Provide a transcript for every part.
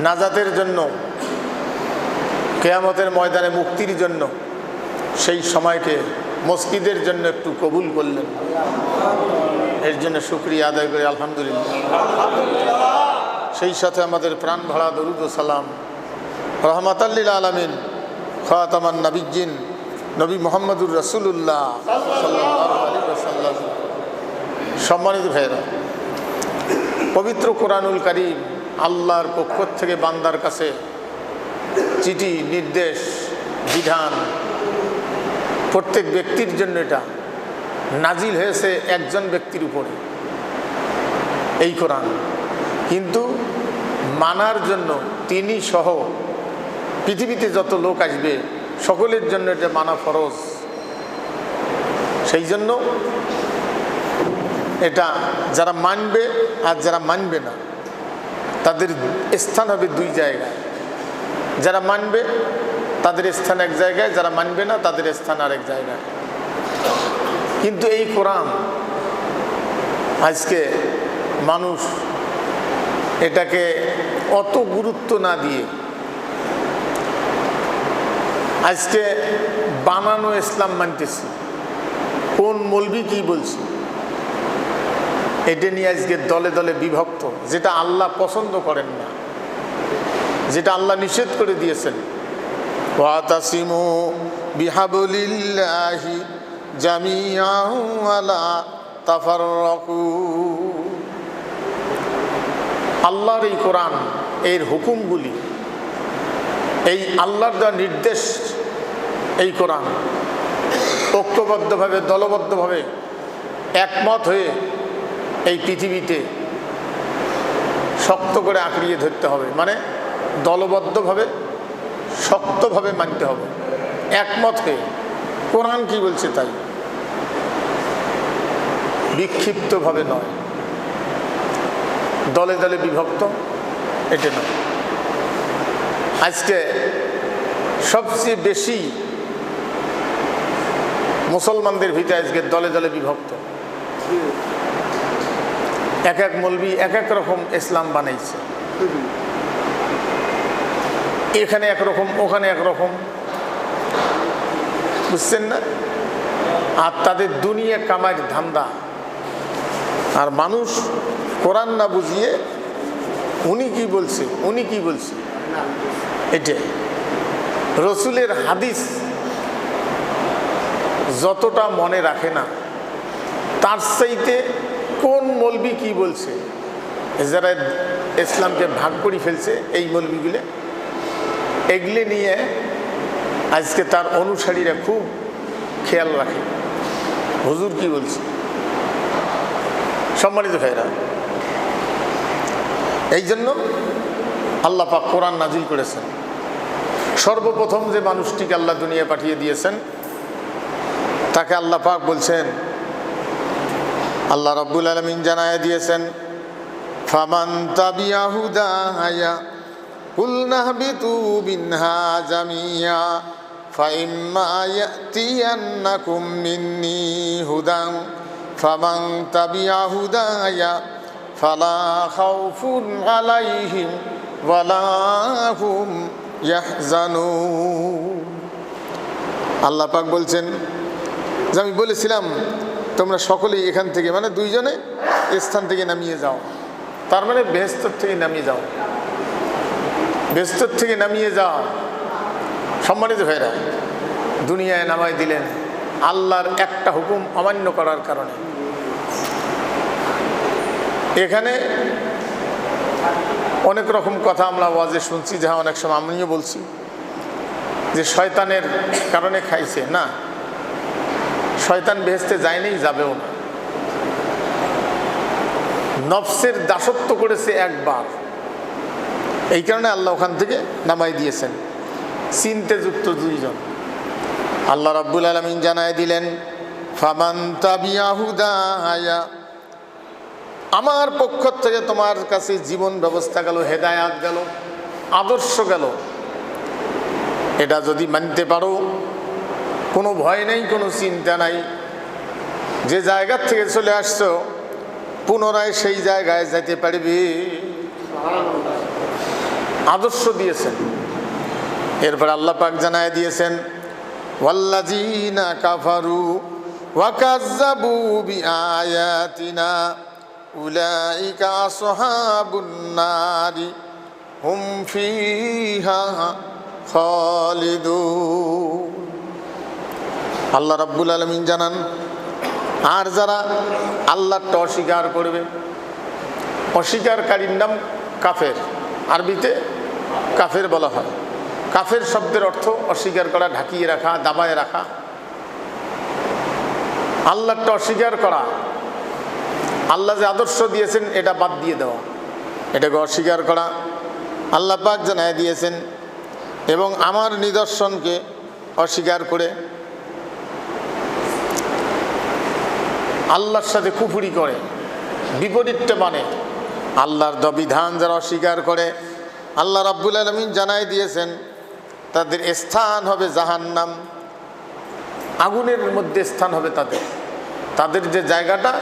নাজাতের জন্য, কিয়ামতের ময়দানে মুক্তির জন্য সেই সময়কে মসজিদের জন্য একটু কবুল করলেন। এর জন্য শুকরিয়া আদায় করি আলহামদুলিল্লাহ। সেই সাথে আমাদের প্রাণ ভরা দরুদ ও সালাম রহমাতাল লিল আলামিন খাতামান নবিয়্যিন নবী মুহাম্মদুর রাসূলুল্লাহ সাল্লাল্লাহু আলাইহি ওয়াসাল্লাম। সম্মানিত ভাইরা, পবিত্র কোরআনুল কারীম আল্লাহর পক্ষ থেকে বান্দার কাছে চিঠি, নির্দেশ, বিধান, প্রত্যেক ব্যক্তির জন্য এটা নাজিল হয়েছে একজন ব্যক্তির উপরে, এই কোরআন। কিন্তু মানার জন্য তিনি সহ পৃথিবীতে যত লোক আসবে সকলের জন্য এটা মানা ফরজ। সেই জন্য এটা যারা মানবে আর যারা মানবে না তাদের স্থান হবে দুই জায়গায়। যারা মানবে তাদের স্থান এক জায়গায়, যারা মানবে না তাদের স্থান আরেক জায়গায়। কিন্তু এই কোরআন আজকে মানুষ এটাকে অত গুরুত্ব না দিয়ে আজকে বানানো ইসলাম মানতেছি, কোন মৌলবি কি বলছে এটা নিয়ে আজকে দলে দলে বিভক্ত, যেটা আল্লাহ পছন্দ করেন না, যেটা আল্লাহ নিষেধ করে দিয়েছেন। ওয়াতাসিমু বিহাবলিল্লাহি জামিআন ওয়ালা তাফাররাকু। আল্লাহর এই কোরআন, এর হুকুমগুলি, এই আল্লাহর দেওয়া নির্দেশ, এই কোরআন ঐক্যবদ্ধভাবে, দলবদ্ধভাবে, একমত হয়ে এই পৃথিবীতে শক্ত করে আঁকড়িয়ে ধরতে হবে। মানে দলবদ্ধভাবে, শক্তভাবে মানতে হবে, একমত হয়ে কোরআন কি বলছে তাই, বিক্ষিপ্তভাবে নয়, দলে দলে বিভক্ত এটা নয়। আজকে সবচেয়ে বেশি মুসলমানদের ভিতরে আজকে দলে দলে বিভক্ত। এক এক মৌলবি এক এক রকম ইসলাম বানাইছে, এখানে একরকম, ওখানে একরকম, বুঝছেন না? আর তাদের দুনিয়া কামাইয়ের ধান্দা। আর মানুষ কোরআন না বুঝিয়ে উনি কি বলছে, উনি কি বলছে, এটা রসুলের হাদিস যতটা মনে রাখে না, তার চাইতে কোন মৌলবি কি বলছে, যারা ইসলামকে ভাগ করে ফেলছে এই মৌলবিগুলো, এগুলি নিয়ে আজকে তার অনুসারীরা খুব খেয়াল রাখে, হুজুর কি বলছে। সম্মানিত ভাইরা, এই জন্য আল্লাহ পাক কোরআন নাজিল করেছেন। সর্বপ্রথম যে মানুষটিকে আল্লাহ দুনিয়া পাঠিয়ে দিয়েছেন তাকে আল্লাহ পাক বলছেন, আল্লাহ রাব্বুল আলামিন জানায় দিয়েছেন, ফামান তাবিয়া হুদায়া কুলনা হাবিতু মিনহা জামিয়া ফাইম্মা ইয়াতিয়ান্নাকুম মিন্নি হুদান ফামান তাবিয়া হুদায়া ফালা খাউফুন আলাইহিম ওয়ালা হুম ইয়াহজানুন। আল্লাহ পাক বলছেন যে আমি বলেছিলাম তোমরা সকলেই এখান থেকে, মানে দুইজনে স্থান থেকে নামিয়ে যাও, তার মানে বেহেশত থেকে নামিয়ে যাও, বেহেশত থেকে নামিয়ে যাও। সম্মানিত ভাইরা, দুনিয়ায় নামাই দিলেন আল্লাহর একটা হুকুম অমান্য করার কারণে। এখানে অনেক রকম কথা আমরা ওয়াজে শুনছি, যাহা অনেক সময় আমিও বলছি যে শয়তানের কারণে খাইছে না, শয়তান বেহেশতে যায়নি, যাবেও না। নফসের দাসত্ব করেছে একবার, এই কারণে আল্লাহ ওখান থেকে নামাই দিয়েছেন। চিনতে যুক্ত দুইজন। আল্লাহ রাব্বুল আলামিন জানায় দিলেন, ফামান তাবিয়া হুদায়া, আমার পক্ষ থেকে তোমার কাছে জীবন ব্যবস্থা গেল, হেদায়াত গেল, আদর্শ গেল, এটা যদি মানতে পারো কোনো ভয় নেই, কোনো চিন্তা নাই, যে জায়গার থেকে চলে আসছো পুনরায় সেই জায়গায় যেতে পারবে। আদর্শ দিয়েছেন। এরপর আল্লাহ পাক জানায় দিয়েছেন ওয়াল্লাযীনা কাফারু ওয়া কাযযাবু বিআয়াতিনা উলাইকা আসহাবুন নারি হুম ফিহা খালিদুন। আল্লাহ রাব্বুল আলামিন জানান, আর যারা আল্লাহটা অস্বীকার করবে, অস্বীকারীর নাম কাফের, আরবিতে কাফের বলা হয়। কাফের শব্দের অর্থ অস্বীকার করা, ঢাকিয়ে রাখা, দাবায় রাখা। আল্লাহটা অস্বীকার করা, আল্লাহ যে আদর্শ দিয়েছেন এটা বাদ দিয়ে দেওয়া, এটাকে অস্বীকার করা। আল্লাহ পাক জানায় দিয়েছেন এবং আমার নিদর্শনকে অস্বীকার করে আল্লাহর সাথে কুফরি করে, বিপরীতটা মানে আল্লাহর বিধান যারা অস্বীকার করে, আল্লাহ রাব্বুল আলামিন জানায় দিয়েছেন তাদের স্থান হবে জাহান্নাম, আগুনের মধ্যে স্থান হবে তাদের। তাদের যে জায়গাটা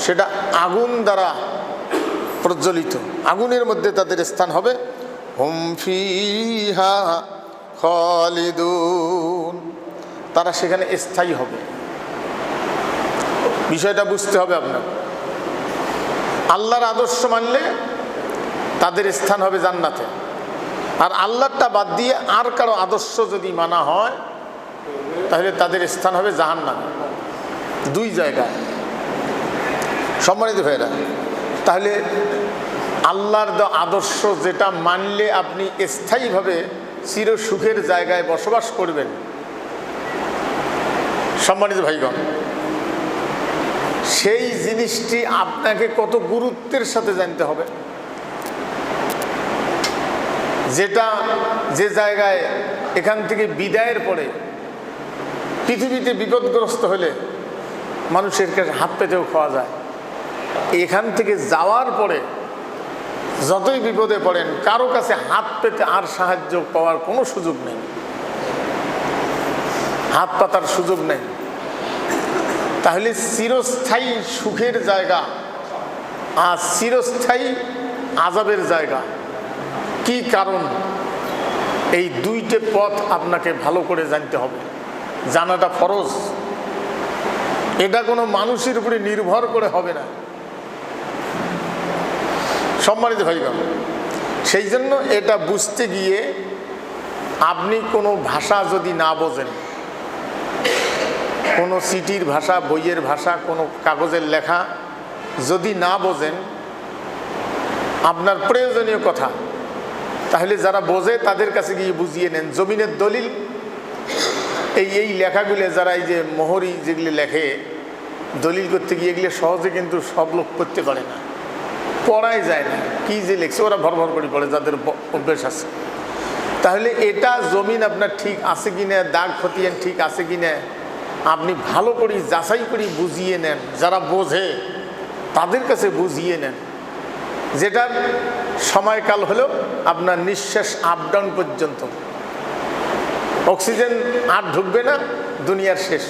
সেটা আগুন দ্বারা প্রজ্বলিত, আগুনের মধ্যে তাদের স্থান হবে। হুম ফিহা খালিদুন, তারা সেখানে স্থায়ী হবে। বিষয়টা বুঝতে হবে আপনার। আল্লাহর আদর্শ মানলে তাদের স্থান হবে জান্নাতে, আর আল্লাহটা বাদ দিয়ে আর কারো আদর্শ যদি মানা হয় তাহলে তাদের স্থান হবে জাহান্নামে। দুই জায়গায়। সম্মানিত ভাইরা, তাহলে আল্লাহর আদর্শ যেটা মানলে আপনি স্থায়ীভাবে চির সুখের জায়গায় বসবাস করবেন, সম্মানিত ভাইগণ, সেই জিনিসটি আপনাকে কত গুরুত্বের সাথে জানতে হবে। যেটা যে জায়গায় এখান থেকে বিদায়ের পরে পৃথিবীতে বিপদগ্রস্ত হলে মানুষের কাছে হাত পেতেও খাওয়া যায়, এখান থেকে যাওয়ার পরে যতই বিপদে পড়েন কারো কাছে হাত পেতে আর সাহায্য পাওয়ার কোনো সুযোগ নেই, হাত পাতার সুযোগ নেই। তাহলে চিরস্থায়ী সুখের জায়গা আর চিরস্থায়ী আযাবের জায়গা কি কারণ, এই দুইটা পথ আপনাকে ভালো করে জানতে হবে, জানাটা ফরজ। এটা কোনো মানুষের উপরে নির্ভর করে হবে না, সম্মানিত ভাইগণ। সেই জন্য এটা বুঝতে গিয়ে আপনি কোনো ভাষা যদি না বোঝেন, কোনো চিঠির ভাষা, বইয়ের ভাষা, কোনো কাগজের লেখা যদি না বোঝেন আপনার প্রয়োজনীয় কথা, তাহলে যারা বোঝে তাদের কাছে গিয়ে বুঝিয়ে নেন। জমিনের দলিল এই লেখাগুলো যারা এই যে মোহরি যেগুলি লেখে দলিল করতে গিয়ে এগুলো সহজে কিন্তু সব লোক করতে পারে না, পড়াই যায় না, কি যে লেখছে ওরা ভর করে পড়ে যাদের অভ্যেস আছে। তাহলে এটা জমিন আপনার ঠিক আছে কিনা, দাগ খতিয়ান ঠিক আছে কিনা আপনি ভালো করে যাচাই করে বুঝিয়ে নেন। যারা বোঝে তাদের কাছে বুঝিয়ে নেন, যেটার সময়কাল হলো আপনার নিঃশ্বাস আপ ডাউন পর্যন্ত, অক্সিজেন আর ঢুকবে না, দুনিয়ার শেষ,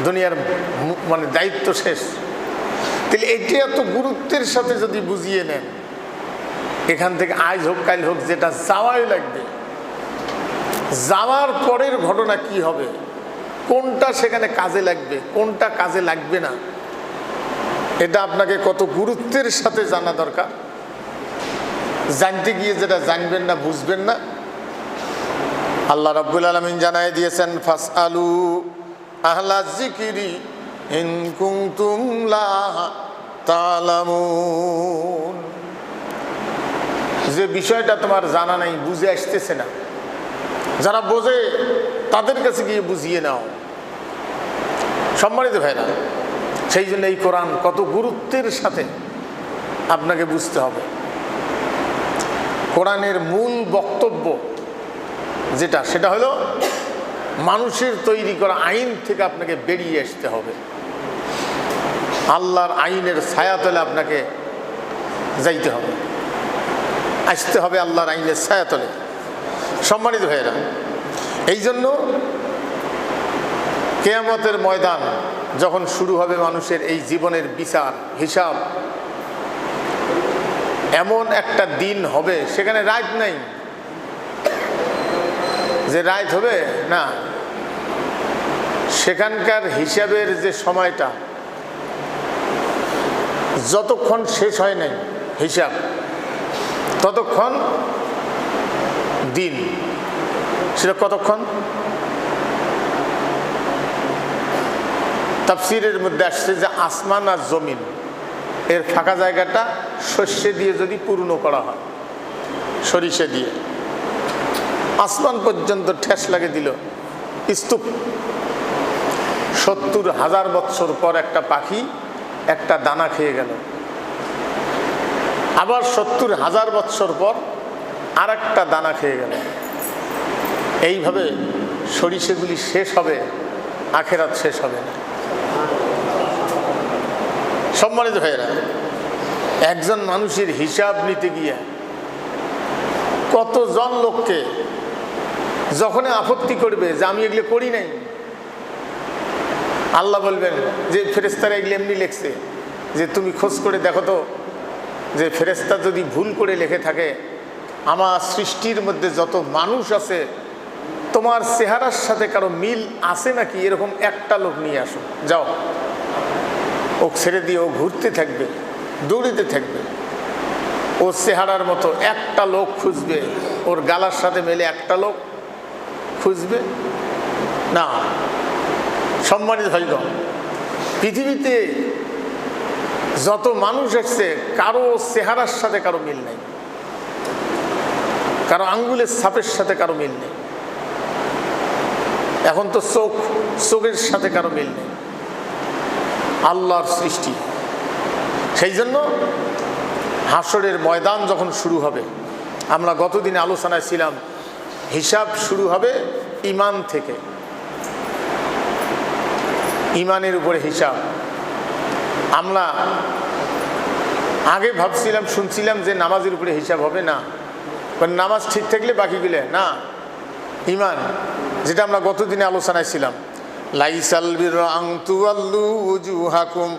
দুনিয়ার মানে দায়িত্ব শেষ। তাহলে এটি এত গুরুত্বের সাথে যদি বুঝিয়ে নেন, এখান থেকে আজ হোক কাল হোক যেটা যাওয়াই লাগবে, যাওয়ার পরের ঘটনা কি হবে, কোনটা সেখানে কাজে লাগবে, কোনটা কাজে লাগবে না, এটা আপনাকে কত গুরুত্বের সাথে জানা দরকার। জানতে গিয়ে যেটা জানবেন না, বুঝবেন না। আল্লাহ রাব্বুল আলামিন জানায় দিয়েছেন ফাসআলু আহলা যিকরি ইন কুনতুম লা তা'লামুন। যে বিষয়টা তোমার জানা নাই, বুঝে আসতেছে না, যারা বোঝে তাদের কাছে গিয়ে বুঝিয়ে নাও। সম্মানিত ভাইরা, সেই জন্য এই কোরআন কত গুরুত্বের সাথে আপনাকে বুঝতে হবে। কোরআনের মূল বক্তব্য যেটা, সেটা হলো মানুষের তৈরি করা আইন থেকে আপনাকে বেরিয়ে আসতে হবে, আল্লাহর আইনের ছায়াতলে আপনাকে যাইতে হবে, আসতে হবে আল্লাহর আইনের ছায়াতলে। সম্মানিত ভাইয়েরা, এই জন্য কিয়ামতের ময়দান যখন শুরু হবে, মানুষের এই জীবনের বিচার হিসাব, এমন একটা দিন হবে সেখানে রাত নাই, যে রাত হবে না, সেখানকার হিসাবের যে সময়টা যতক্ষণ শেষ হয় নাই হিসাব, ততক্ষণ দিন। সেটা কতক্ষণ? তাফসীরের মধ্যে আসছে যে আসমান আর জমিন এর ফাঁকা জায়গাটা শস্য দিয়ে যদি পূর্ণ করা হয়, সরিষা দিয়ে, আসমান পর্যন্ত ঠেস লাগে দিল স্তূপ। ৭০,০০০ বৎসর পর একটা পাখি একটা দানা খেয়ে গেল, আবার ৭০,০০০ বৎসর পর আর একটা দানা খেয়ে গেল। এইভাবে সরিষাগুলি শেষ হবে, আখেরাত শেষ হবে না। সম্মানিত ভাইয়েরা, একজন মানুষের হিসাব নিতে গিয়ে কতজন লোককে যখন আপত্তি করবে যে আমি এগুলো করি নাই, আল্লাহ বলবেন যে ফেরেশতারা এগুলো এমনি লেখছে, যে তুমি খোঁজ করে দেখো তো, যে ফেরেশতা যদি ভুল করে লিখে থাকে, আমার সৃষ্টির মধ্যে যত মানুষ আছে তোমার চেহারার সাথে কারো মিল আছে নাকি, এরকম একটা লোক নিয়ে আসো, যাও। ও ছেড়ে দিয়ে ও ঘুরতে থাকবে, দৌড়িতে থাকবে, ও চেহারার মতো একটা লোক খুঁজবে, ওর গালার সাথে মেলে একটা লোক খুঁজবে না। সম্মানিত ভাইগণ, পৃথিবীতে যত মানুষ আসছে কারো চেহারার সাথে কারো মিল নেই, কারো আঙ্গুলের ছাপের সাথে কারো মিল নেই। এখন তো চোখের সাথে কারো মিল নেই, আল্লাহর সৃষ্টি। সেই জন্য হাসরের ময়দান যখন শুরু হবে, আমরা গতদিন আলোচনায় ছিলাম, হিসাব শুরু হবে ঈমান থেকে, ঈমানের উপরে হিসাব। আমরা আগে ভাবছিলাম, শুনছিলাম যে নামাজের উপরে হিসাব হবে না, নামাজ ঠিক থাকলে বাকিগুলো না, ঈমান, যেটা আমরা গতদিনে আলোচনায় ছিলাম। লাইসাল বিররা আন তুওয়াল্লু উজুহাকুম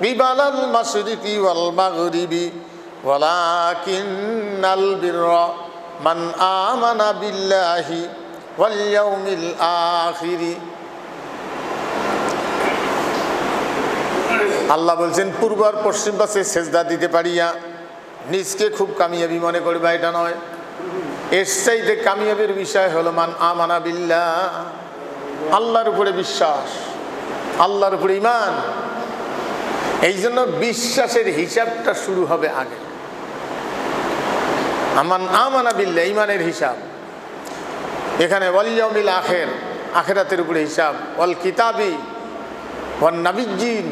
কিবালাল মাশরিকি ওয়াল মাগরিবি ওয়ালাকিন্নাল বিররা মান আমানা বিল্লাহি ওয়াল ইয়াউমিল আখির। আল্লাহ বলছেন, পূর্ব আর পশ্চিম পাশে সেজদা দিতে পারিয়া নিজকে খুব কামিয়াবি মনে করবা, এটা নয়। এর চাইতে কামিয়াবির বিষয় হলো মান আমানা বিল্লাহ, আল্লাহর উপরে বিশ্বাস, আল্লাহর উপরে ঈমান। এই জন্য বিশ্বাসের হিসাবটা শুরু হবে আগে, মান আমানা বিল্লাহ, ঈমানের হিসাব। এখানে ওয়াল ইয়াউমিল আখির, আখিরাতের উপরে হিসাব, ওয়াল কিতাবি ওয়ান নাবিয়্যিন,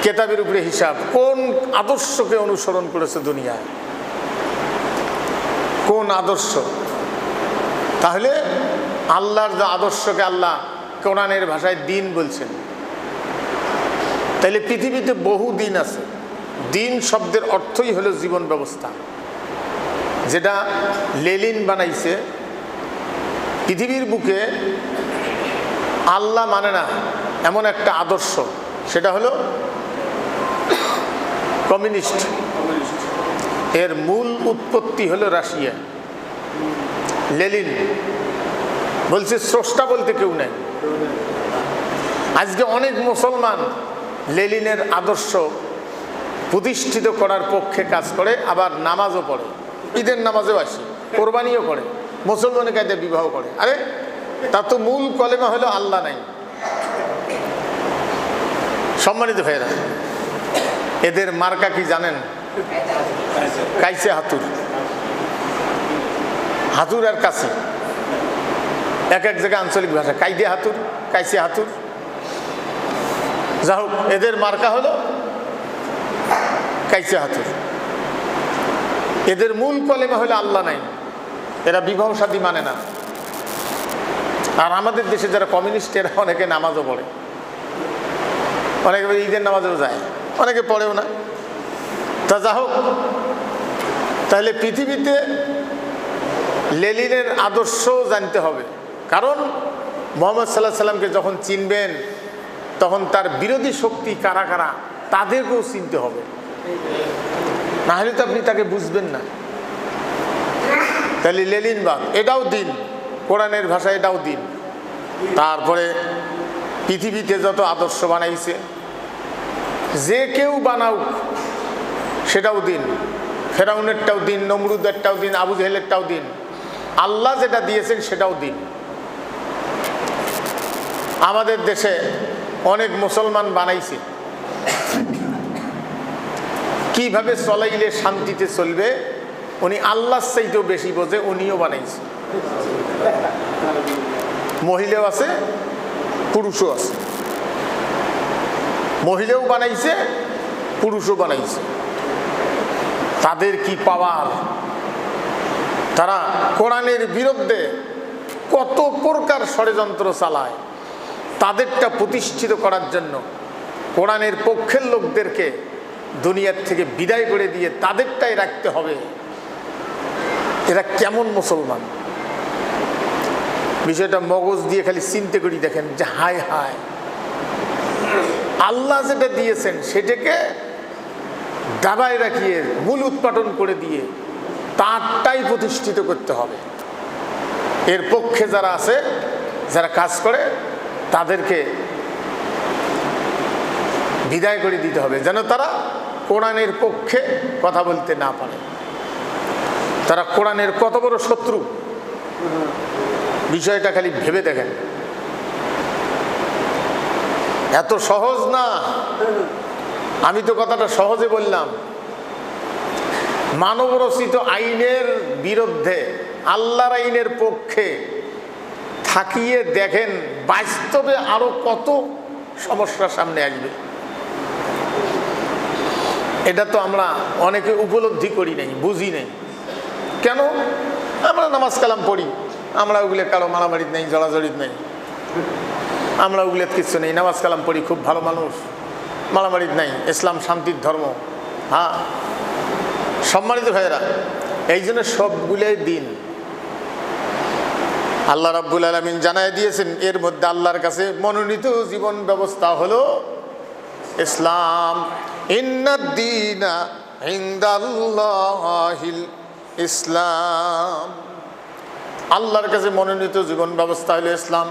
কিতাবের উপরে হিসাব। কোন আদর্শকে অনুসরণ করেছে দুনিয়ায়, কোন আদর্শ? তাহলে আল্লাহর যে আদর্শকে আল্লাহ কোরআনের ভাষায় দিন বলছেন, তাহলে পৃথিবীতে বহু দিন আছে। দিন শব্দের অর্থই হলো জীবন ব্যবস্থা, যেটা লেনিন বানাইছে। পৃথিবীর বুকে আল্লাহ মানে না এমন একটা আদর্শ, সেটা হলো কমিউনিস্ট। এর মূল উৎপত্তি হলো রাশিয়া। লেনিন বলছে স্রষ্টা বলতে কেউ নাই। আজকে অনেক মুসলমান লেনিনের আদর্শ প্রতিষ্ঠিত করার পক্ষে কাজ করে, আবার নামাজও পড়ে, ঈদের নামাজেও আসে, কোরবানিও করে, মুসলমানের কায়দে বিবাহ করে। আরে তার তো মূল কলেমা হলো আল্লাহ নাই। সম্মানিত ভাইয়েরা, এদের মার্কা কি জানেন? কাইসে হাতুর, হাতুর আর কাছে, এক এক জায়গায় আঞ্চলিক ভাষা, কাইদে হাতুর, কাইসে হাতুর। যা হোক, এদের মার্কা হলো কাইসে হাতুর। এদের মূল কলেমা হলো আল্লাহ নাই। এরা বিবাহ শাদী মানে না। আর আমাদের দেশে যারা কমিউনিস্ট, এরা অনেকে নামাজও পড়ে, অনেকে ঈদের নামাজেও যায়, অনেকে পড়েও না। তা যা হোক, তাহলে পৃথিবীতে লেনিনের আদর্শ জানতে হবে। কারণ মুহাম্মদ সাল্লাল্লাহু আলাইহি সাল্লামকে যখন চিনবেন, তখন তার বিরোধী শক্তি কারা কারা তাদেরকেও চিনতে হবে। না হলে তো আপনি তাকে বুঝবেন না। তাহলে লেলিনবাগ এটাও দিন, কোরআনের ভাষা এটাও দিন। তারপরে পৃথিবীতে যত আদর্শ বানাইছে যে কেউ বানাউক সেটাও দিন। ফেরাউনেরটাও দিন, নমরুদেরটাও দিন, আবু জেহেলেরটাও দিন। আল্লাহ যেটা দিয়েছেন সেটাও দিন। আমাদের দেশে অনেক মুসলমান বানাইছে, কিভাবে চলাইলে শান্তিতে চলবে উনি আল্লাহর চাইতেও বেশি বোঝে, উনিও বানাইছে। মহিলাও আছে, পুরুষও আছে। মহিলাও বানাইছে, পুরুষও বানাইছে। তাদের কি পাওয়ার! তারা কোরআনের বিরুদ্ধে কত প্রকার ষড়যন্ত্র চালায়। তাদেরটা প্রতিষ্ঠিত করার জন্য কোরআনের পক্ষের লোকদেরকে দুনিয়ার থেকে বিদায় করে দিয়ে তাদেরটাই রাখতে হবে। এরা কেমন মুসলমান! বিষয়টা মগজ দিয়ে খালি চিন্তা করি দেখেন যে হায় হায়, আল্লাহ যেটা দিয়েছেন সেটাকে দাবায় রাখিয়ে মূল উৎপাদন করে দিয়ে তারটাই প্রতিষ্ঠিত করতে হবে। এর পক্ষে যারা আছে, যারা কাজ করে, তাদেরকে বিদায় করে দিতে হবে যেন তারা কোরআনের পক্ষে কথা বলতে না পারে। তারা কোরআনের কত বড় শত্রু বিষয়টা খালি ভেবে দেখেন। এত সহজ না। আমি তো কথাটা সহজে বললাম। মানবরচিত আইনের বিরুদ্ধে আল্লাহর আইনের পক্ষে থাকিয়ে দেখেন বাস্তবে আরো কত সমস্যার সামনে আসবে। এটা তো আমরা অনেকে উপলব্ধি করি নাই, বুঝি নাই। কেন? আমরা নামাজ কালাম পড়ি, আমরা ওগুলো কারো মারামারিত নেই, জড়াজড়িত নেই, আমরা ওগুলো কিছু নেই। নামাজ কালাম পড়ি, খুব ভালো মানুষ, মারামারিত নাই, ইসলাম শান্তির ধর্ম। হ্যাঁ সম্মানিত ভাইয়েরা, এই জন্য সবগুলোই দিন। আল্লাহ রাব্বুল আলামিন জানায় দিয়েছেন এর মধ্যে আল্লাহর কাছে মনোনীত জীবন ব্যবস্থা হলো ইসলাম। ইন্নাদ-দীনা ইনদাল্লাহিল ইসলাম। আল্লাহর কাছে মনোনীত জীবন ব্যবস্থা হলো ইসলাম।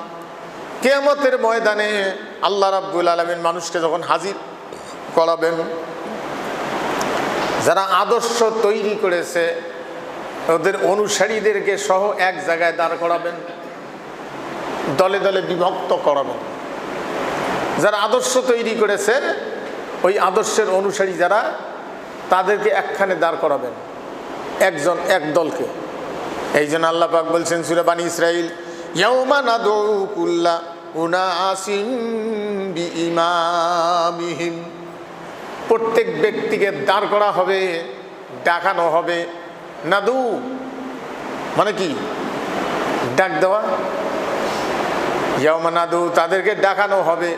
কিয়ামতের ময়দানে আল্লাহ রাব্বুল আলামিন মানুষকে যখন হাজির করাবেন, যারা আদর্শ তৈরি করেছে ওদের অনুসারীদেরকে সহ এক জায়গায় দাঁড় করাবেন, দলে দলে বিভক্ত করাবেন। যারা আদর্শ তৈরি করেছে ওই আদর্শের অনুসারী যারা, তাদেরকে একখানে দাঁড় করাবেন, একজন এক দলকে। এই জন্য আল্লাহ পাক বলছেন সূরা বানী ইসরাঈল, ইয়াউমা নাদউ কুল্লা উনাসিম বিইমামিহিম। প্রত্যেক ব্যক্তিকে দাঁড় করা হবে, ডাকানো হবে। নাদু মানে কি? ডাক দেওয়া। ইয়াউমা নাদু, তাদেরকে ডাকানো হবে,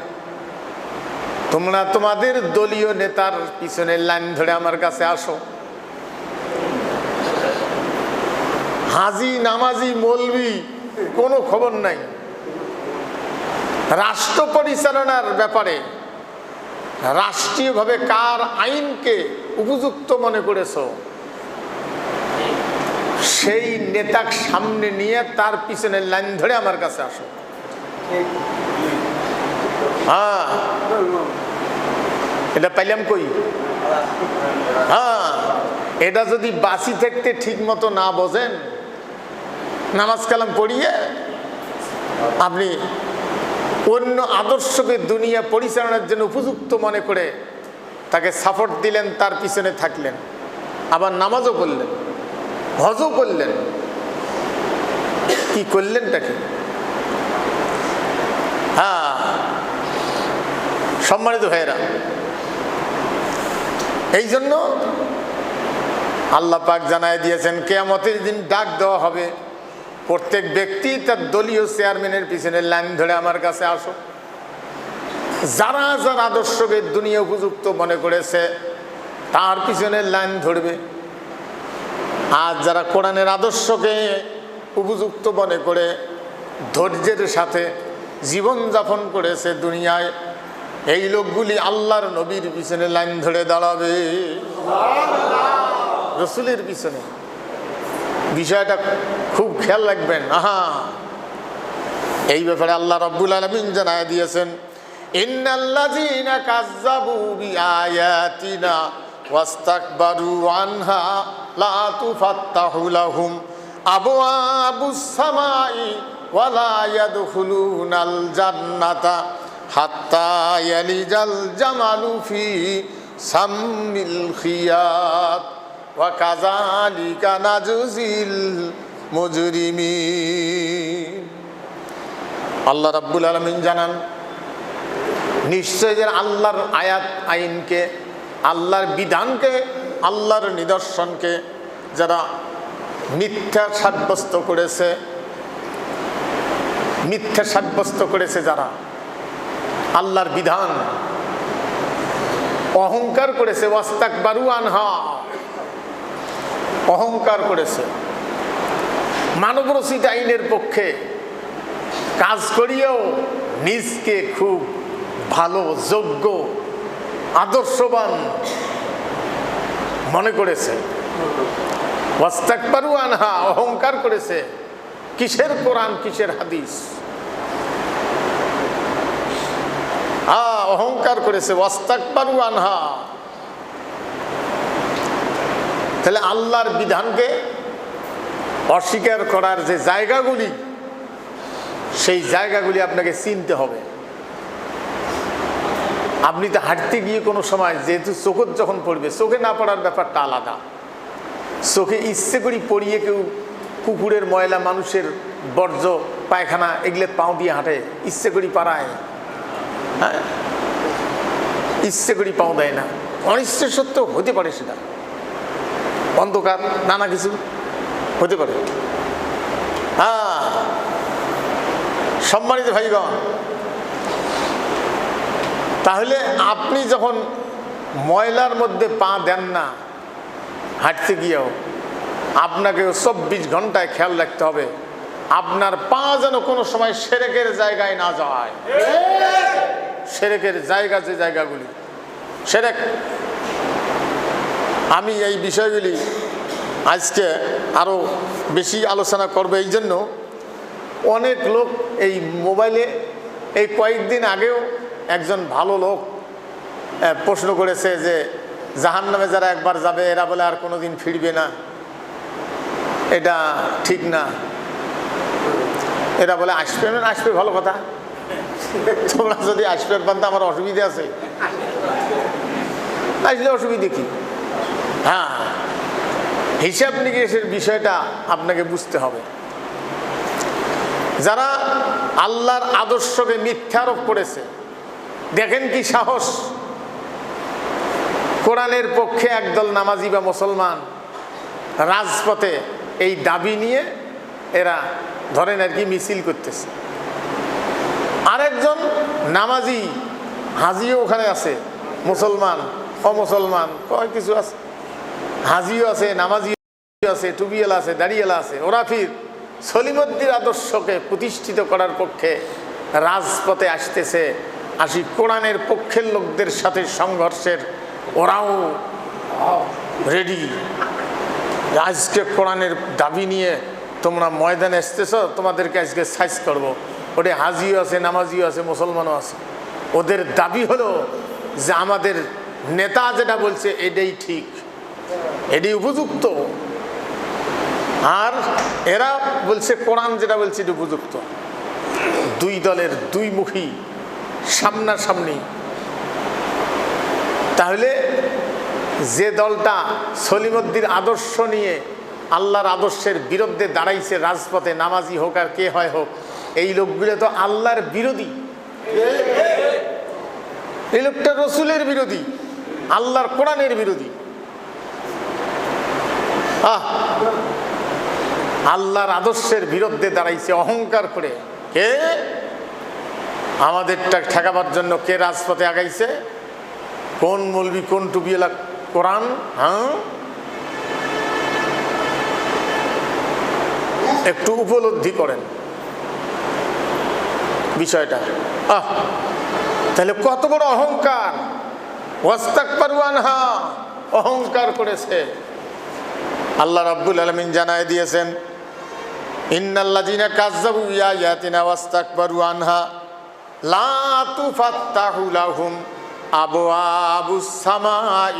তোমরা তোমাদের দলীয় নেতার পিছনের লাইন ধরে আমার কাছে আসো। হাজি নামাজি মৌলবি কোনো খবর নাই। রাষ্ট্র পরিচালনার ব্যাপারে রাষ্ট্রীয়ভাবে কার আইনকে উপযুক্ত মনে করেছ, সেই নেতাকে সামনে নিয়ে তার পিছনে লাইন ধরে আমার কাছে আসো। হ্যাঁ, এটা পাইলাম কই? হ্যাঁ, এটা যদি বাঁচি থাকতে ঠিক মতো না বোঝেন, নামাজ কালাম পড়িয়ে আপনি অন্য আদর্শকে দুনিয়া পরিচালনার জন্য উপযুক্ত মনে করে তাকে সাপোর্ট দিলেন, তার পিছনে থাকলেন, আবার নামাজও পড়লেন, হজও করলেন, কি করলেনটা কি? হ্যাঁ সম্মানিত ভাইয়েরা, এই জন্য আল্লাহ পাক জানায় দিয়েছেন কিয়ামতের দিন ডাক দেওয়া হবে, প্রত্যেক ব্যক্তি তার দলীয় চেয়ারম্যানের পিছনে লাইন ধরে আমার কাছে আসো। যারা যারা আদর্শকে দুনিয়া উপযুক্ত মনে করেছে তার পিছনে লাইন ধরবে, আর যারা কোরআনের আদর্শকে উপযুক্ত মনে করে ধৈর্যের সাথে জীবনযাপন করেছে দুনিয়ায়, এই লোকগুলি আল্লাহর নবীর পিছনে লাইন ধরে দাঁড়াবে, রসুলের পিছনে। বিষয়টা খুব খেয়াল রাখবেন। এই ব্যাপারে আল্লাহ রাব্বুল আলামিন জানায় দিয়েছেন, ইন্নাল্লাযীনা কাযযাবু বিআয়াতিনা ওয়াস্তাকবারু আনহা লা তুফাত্তাহু লাহুম আবওয়াবুস সামাই ওয়া লা ইয়াদখুলুনাল জান্নাতা হাত্তা ইয়ালিজাল জামালু ফি সাম্মিল খিয়াত ওয়া কাযালিকা নাজজিল মুজরিমিন। আল্লাহ রাব্বুল আলামিন জানান, নিশ্চয় যে আল্লাহর আয়াত আইনকে, আল্লাহর বিধানকে, আল্লাহর নিদর্শনকে যারা মিথ্যা সাব্যস্ত করেছে, মিথ্যা সাব্যস্ত করেছে যারা আল্লাহর বিধান, অহংকার করেছে, ওয়াস্তাকবারু আনহা, অহংকার করেছে, মানবরচিত আইনের পক্ষে কাজ করিয়েও নিজকে খুব ভালো, যোগ্য, আদর্শবান মনে করেছে। ওয়াস্তাকবারু আনহা, অহংকার করেছে। কিসের কোরআন, কিসের হাদিস? অহংকার করেছে, ওয়াস্তাকবারু আনহা। তাহলে আল্লাহর বিধানকে অস্বীকার করার যে জায়গাগুলি, সেই জায়গাগুলি আপনাকে চিনতে হবে। আপনি তো হাঁটতে গিয়ে কোনো সময়, যেহেতু চোখে যখন পড়বে, চোখে না পড়ার ব্যাপারটা আলাদা। চোখে ইচ্ছে করি পড়িয়ে কেউ কুকুরের ময়লা, মানুষের বর্জ্য, পায়খানা এগুলো পাও দিয়ে হাঁটে, ইচ্ছে করি পাড়ায়, হ্যাঁ, ইচ্ছে করি পাও দেয় না। অনিচ্ছে সত্ত্বেও হতে পারে, সেটা অন্ধকার, নানা কিছু হতে পারে। সম্মানিত ভাইগণ, তাহলে আপনি যখন ময়লার মধ্যে পা দেন না হাঁটতে গিয়েও, আপনাকে 24 ঘন্টায় খেয়াল রাখতে হবে আপনার পা যেন কোনো সময় শিরকের জায়গায় না যায়। শিরকের জায়গা, যে জায়গাগুলি শিরক, আমি এই বিষয়গুলি আজকে আরও বেশি আলোচনা করবো। এই জন্য অনেক লোক এই মোবাইলে, এই কয়েকদিন আগেও একজন ভালো লোক প্রশ্ন করেছে যে জাহান্নামে যারা একবার যাবে এরা বলে আর কোনোদিন ফিরবে না, এটা ঠিক না। এরা বলে আসবে না, আসবে ভালো কথা, তোমরা যদি আসবে পান আমার অসুবিধা আছে, আসলে অসুবিধে কি? হ্যাঁ, হিসাব নিকেশের বিষয়টা আপনাকে বুঝতে হবে। যারা আল্লাহর আদর্শকে মিথ্যারোপ করেছে, দেখেন কি সাহস! কোরআনের পক্ষে একদল নামাজি বা মুসলমান রাজপথে এই দাবি নিয়ে এরা ধরেন আর কি মিছিল করতেছে। আরেকজন নামাজি হাজিও ওখানে আছে, মুসলমান অমুসলমান কয় কিছু আছে, হাজিও আছে, নামাজিও আছে, টুবিওয়ালা আছে, দাড়িওয়ালা আছে। ওরা ফির সলিমুদ্দির আদর্শকে প্রতিষ্ঠিত করার পক্ষে রাজপথে আসতেছে। আসি কোরআনের পক্ষের লোকদের সাথে সংঘর্ষের ওরাও রেডি। আজকে কোরআনের দাবি নিয়ে তোমরা ময়দানে আসতেছ, তোমাদেরকে আজকে সাইজ করবো। ওটা হাজিও আছে, নামাজিও আছে, মুসলমানও আছে। ওদের দাবি হলো যে আমাদের নেতা যেটা বলছে এটাই ঠিক, এটাই উপযুক্ত, আর এরা বলছে কোরআন যেটা বলছে এটা উপযুক্ত। দুই দলের দুই মুখী সামনাসামনি। তাহলে যে দলটা সলিমুদ্দির আদর্শ নিয়ে আল্লাহর আদর্শের বিরুদ্ধে দাঁড়াইছে রাজপথে, নামাজি হোক আর কে হয় হোক, এই লোকগুলো তো আল্লাহর বিরোধী। এই লোকটা রসুলের বিরোধী, আল্লাহর কোরআনের বিরোধী। আল্লাহর আদর্শের বিরুদ্ধে দাঁড়াইছে অহংকার করে। কে? আমাদেরটা ঠেকাবার জন্য কে রাজপথে আগাইছে? কোন মৌলবি, কোন টুপিওয়ালা? কোরআন। হ্যাঁ, একটু উপলব্ধি করেন বিষয়টা। তাহলে কত বড় অহংকার! ওয়াস্তাকবারু আনহা, অহংকার করেছে। আল্লাহ রাব্বুল আলামিন জানায় দিয়েছেন, ইন্নাল্লাযিনা কাযযাবু বিআয়াতিনা ওয়াস্তাকবারু আনহা লা তুফাত্তাহু লাহুম আবওয়াবুস সামাই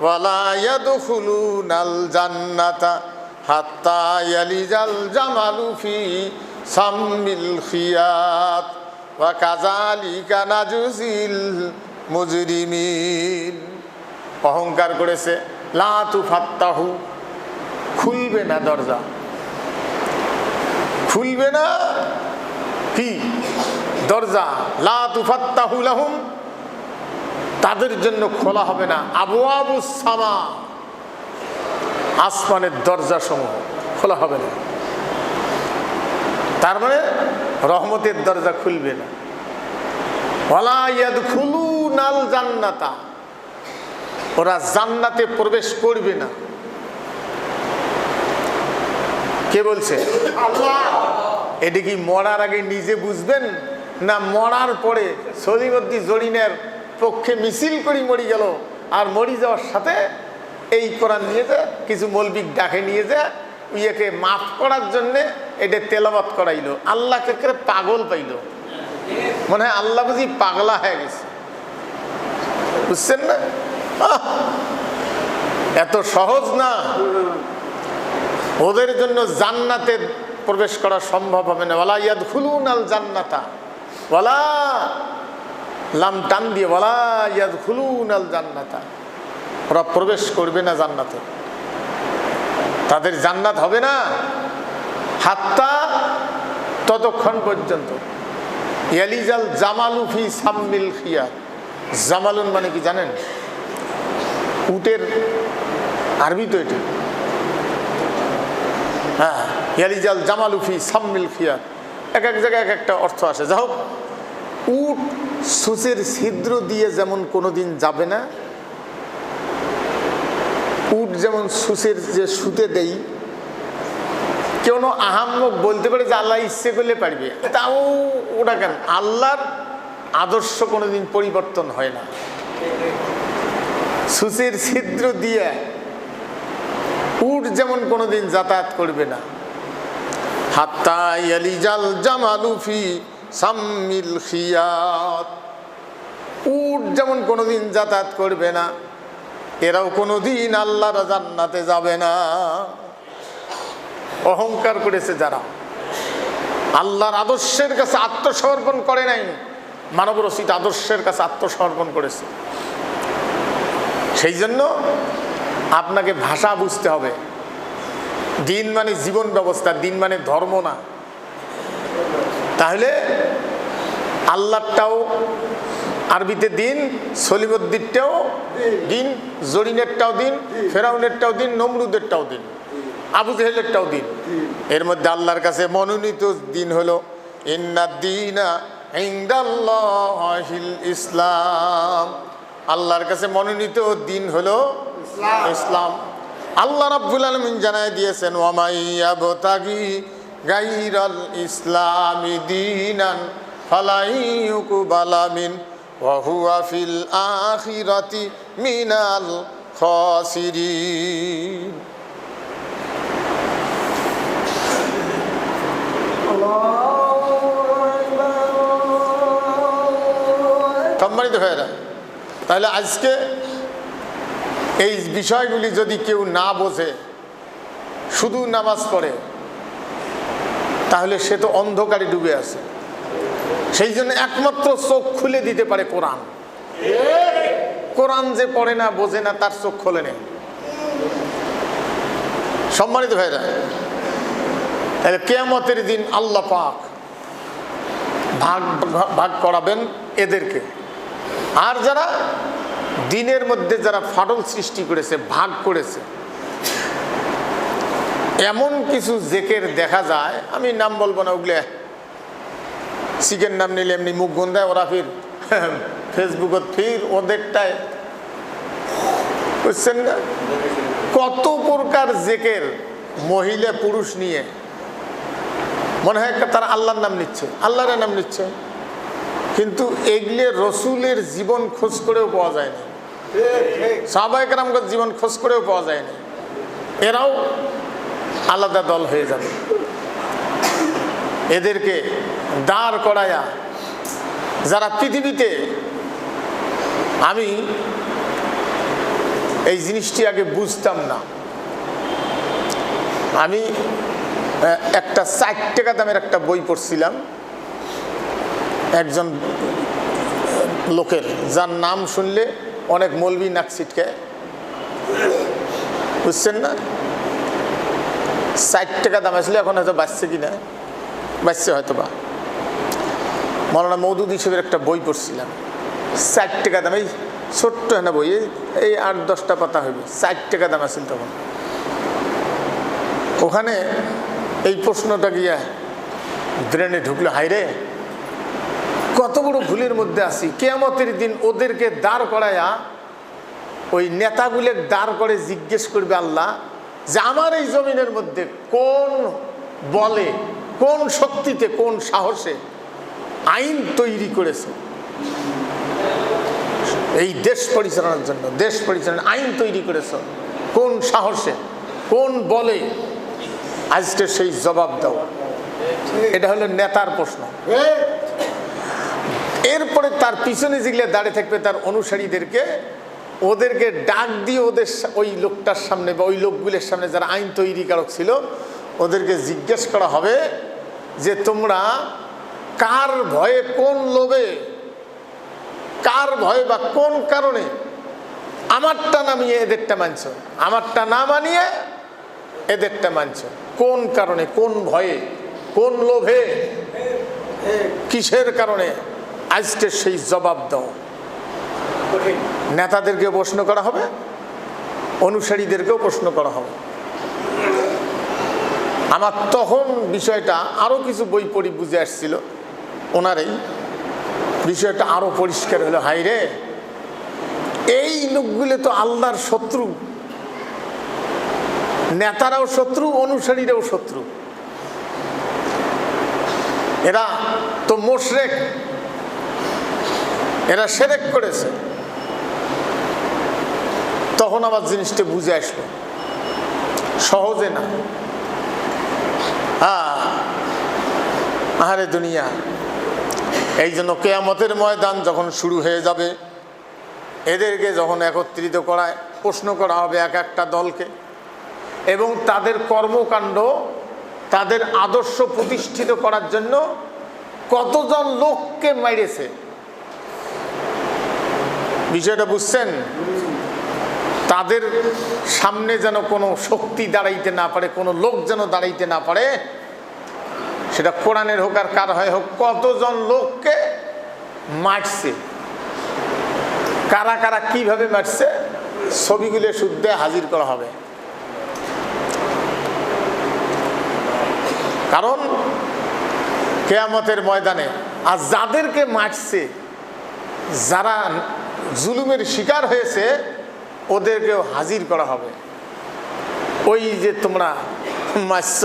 ওয়ালা ইয়াদখুলুনাল জান্নাতা হাত্তা ইয়ালিজাল জামালু ফি সাম্মিল খিয়াত ওয়া কাযালিকা নাজজিল মুজরিমিন। অহংকার করেছে। লা তুফাত্তাহু, খুলবে না দরজা, খুলবে না কি দরজা। লা তুফাত্তাহু লাহুম, তাদের জন্য খোলা হবে না। আবওয়াবুস সামা, আসমানের দরজা সমূহ খোলা হবে না। তার মানে রহমতের দরজা খুলবে না। ওয়ালা ইয়াদখুলুনাল জান্নাতা, ওরা জান্নাতে প্রবেশ করবে না। কে বলছে? আল্লাহ। এটা কি মরার আগে নিজে বুঝবেন, না মরার পরে সলিমুদ্দিন জরিনের পক্ষে মিছিল করি মরি গেল, আর মরি যাওয়ার সাথে এই কোরআন নিয়ে যা কিছু মৌলবিক ডাকে নিয়ে যা ইয়েকে মাফ করার জন্যে এটা তেলাওয়াত করাইলো? আল্লাহকে পাগল পাইল, মনে হয় আল্লাহ বুঝি পাগলা হয়ে গেছে। বুঝছেন না? এত সহজ না। ওদের জন্য জান্নাতে প্রবেশ করা সম্ভব হবে না। ওয়ালা ইয়াদখুলুনাল জান্নাতা, ওয়ালা লাম টান দিয়ে ওয়ালা ইয়াদখুলুনাল জান্নাতা, ওরা প্রবেশ করবে না জান্নাতে, তাদের জান্নাত হবে না। হাত্তা, ততক্ষণ পর্যন্ত ইয়ালিজাল জামালু ফি সাম্মিল খিয়াত। জামালুন মানে কি জানেন? উটের আরবি তো এটা। হ্যাঁ, ইয়ালিজাল জামালু ফি সাম্মিল খিয়াত, এক এক জায়গায় এক একটা অর্থ আসে। যাই হোক, উট সূচের ছিদ্র দিয়ে যেমন কোনোদিন যাবে না, উট যেমন সূচের যে সুতে দেই, কেউ আহাম্মক বলতে পারে যে আল্লাহ ইচ্ছে করলে পারবে, তাও ওটা কেন? আল্লাহর আদর্শ কোনোদিন পরিবর্তন হয় না। সূচের ছিদ্র দিয়ে উট যেমন কোনোদিন যাতায়াত করবে না। হাত্তা ইয়ালিজাল জামালু ফি সাম্মিল খিয়াত, উট যেমন কোনোদিন যাতায়াত করবে না, এরাও কোনোদিন আল্লাহর জান্নাতে যাবে না। অহংকার করেছে যারা, আল্লাহর আদর্শের কাছে আত্মসমর্পণ করে নাই, মানব রচিত আদর্শের কাছে আত্মসমর্পণ করেছে। সেই জন্য আপনাকে ভাষা বুঝতে হবে। দিন মানে জীবন ব্যবস্থা, দিন মানে ধর্ম না। তাহলে আল্লাহটাও আরবিতে দিন, সলিমুদ্দিনটাও দিন, জরিনেরটাও দিন, ফেরাউনেরটাও দিন, নমরুদেরটাও দিন, আবু জেহেলেরটাও দিন। এর মধ্যে আল্লাহর কাছে মনোনীত দিন হলো ইন্নাদ-দীনা ইনদাল্লাহিল ইসলাম। আল্লাহর কাছে মনোনীত দিন হলো ইসলাম। আল্লাহ রাব্বুল আলামিন জানায় দিয়েছেন, ওয়া মাইয়াবতাগি গায়রাল ইসলামি দীনান ফালা ইউকবালা মিন ওয়া হুয়া ফিল আখিরাতি মিনাল খাসিরিন। সম্মানিত ভাইয়েরা, তাহলে আজকে এই বিষয়গুলি যদি কেউ না বোঝে, শুধু নামাজ পড়ে, তাহলে সে তো অন্ধকারে ডুবে আছে। সেই জন্য একমাত্র চোখ খুলে দিতে পারে কোরআন। কোরআন যে পড়ে না, বোঝে না, তার চোখ খোলে নেই। সম্মানিত ভাইরা, তাহলে কিয়ামতের দিন আল্লাহ পাক ভাগ ভাগ করাবেন এদেরকে। আর যারা দিনের মধ্যে যারা ফাটল সৃষ্টি করেছে, ভাগ করেছে, এমন কিছু জেকের দেখা যায়, আমি নাম বলবো না, ওগুলো চিকেন নাম নিলে এমনি মুখ গন্ধায়, ওরা ফির ফেসবুকত ফির ওদেরটায়, বুঝছেন না? কত প্রকার জেকের, মহিলা পুরুষ নিয়ে মনে হয় তারা আল্লাহর নাম নিচ্ছে, আল্লাহর নাম নিচ্ছে। কিন্তু এগুলো রসুলের জীবন খোঁজ করেও পাওয়া যায় না, সাহাবায়ে কেরামদের জীবন খোঁজ করেও পাওয়া যায় না। এরাও আলাদা দল হয়ে যাবে। এদেরকে দাঁড় করায়া, যারা পৃথিবীতে, আমি এই জিনিসটি আগে বুঝতাম না, আমি একটা 60 টাকা দামের একটা বই পড়ছিলাম একজন লোকের, যার নাম শুনলে অনেক মৌলবি নাক ছিটকে, বুঝছেন না? 60 টাকা দাম আসলে এখন হয়তো বাঁচছে কিনা, বাঁচছে হয়তো বা। মৌলানা মওদুদ হিসেবের একটা বই পড়ছিলাম, 60 টাকা দাম, এই ছোট্ট না বই, এই 8-10টা পাতা হইবে, 60 টাকা দাম আছিল তখন। ওখানে এই প্রশ্নটা গিয়া ব্রেনে ঢুকলো, হাইরে কত বড় ভুলের মধ্যে আছি। কিয়ামতের দিন ওদেরকে দাঁড় করায়া, ওই নেতাগুলো দাঁড় করে জিজ্ঞেস করবে আল্লাহ যে আমার এই জমিনের মধ্যে কোন বলে, কোন শক্তিতে, কোন সাহসে আইন তৈরি করেছে, এই দেশ পরিচালনার জন্য, দেশ পরিচালনার আইন তৈরি করেছ কোন সাহসে, কোন বলে, আজকে সেই জবাব দাও। এটা হলো নেতার প্রশ্ন। এরপরে তার পিছনে যেগুলো দাঁড়িয়ে থাকবে তার অনুসারীদেরকে, ওদেরকে ডাক দিয়ে ওদের ওই লোকটার সামনে বা ওই লোকগুলোর সামনে যারা আইন তৈরিকারক ছিল, ওদেরকে জিজ্ঞেস করা হবে যে তোমরা কার ভয়ে, কোন লোভে, কার ভয়ে বা কোন কারণে আমারটা নামিয়ে এদেরটা মানছ, আমারটা না মানিয়ে এদেরটা মানছ, কোন কারণে, কোন ভয়ে, কোন লোভে, কিসের কারণে, আজকে সেই জবাব দাও। নেতাদেরকে প্রশ্ন করা হবে, অনুসারীদেরকেও প্রশ্ন করা হবে। আমার তখন বিষয়টা আরো কিছু বই পড়ি বুঝে আসছিল, ওনারই বিষয়টা আরো পরিষ্কার হলো, হাইরে এই লোকগুলো তো আল্লাহর শত্রু, নেতারাও শত্রু, অনুসারীরাও শত্রু, এরা তো মুশরিক, এরা শিরক করেছে। তখন আবার জিনিসটা বুঝে আসলো, সহজে না। আহারে দুনিয়া, এই জন্য কিয়ামতের ময়দান যখন শুরু হয়ে যাবে, এদেরকে যখন একত্রিত করায়, প্রশ্ন করা হবে এক একটা দলকে, এবং তাদের কর্মকাণ্ড, তাদের আদর্শ প্রতিষ্ঠিত করার জন্য কতজন লোককে মেরেছে, বিষয়টা বুঝছেন? তাদের সামনে যেন কোনো শক্তি দাঁড়াইতে না পারে, কোনো লোক যেন দাঁড়াইতে না পারে, সেটা কোরআনের হোক আর কার হয় হোক, কতজন লোককে মারছে, কারা কারা কিভাবে মারছে, ছবিগুলো শুদ্ধে হাজির করা হবে। কারণ কিয়ামতের ময়দানে আর যাদেরকে মারছে, যারা জুলুমের শিকার হয়েছে, ওদেরকেও হাজির করা হবে। ওই যে তোমরা মারছ,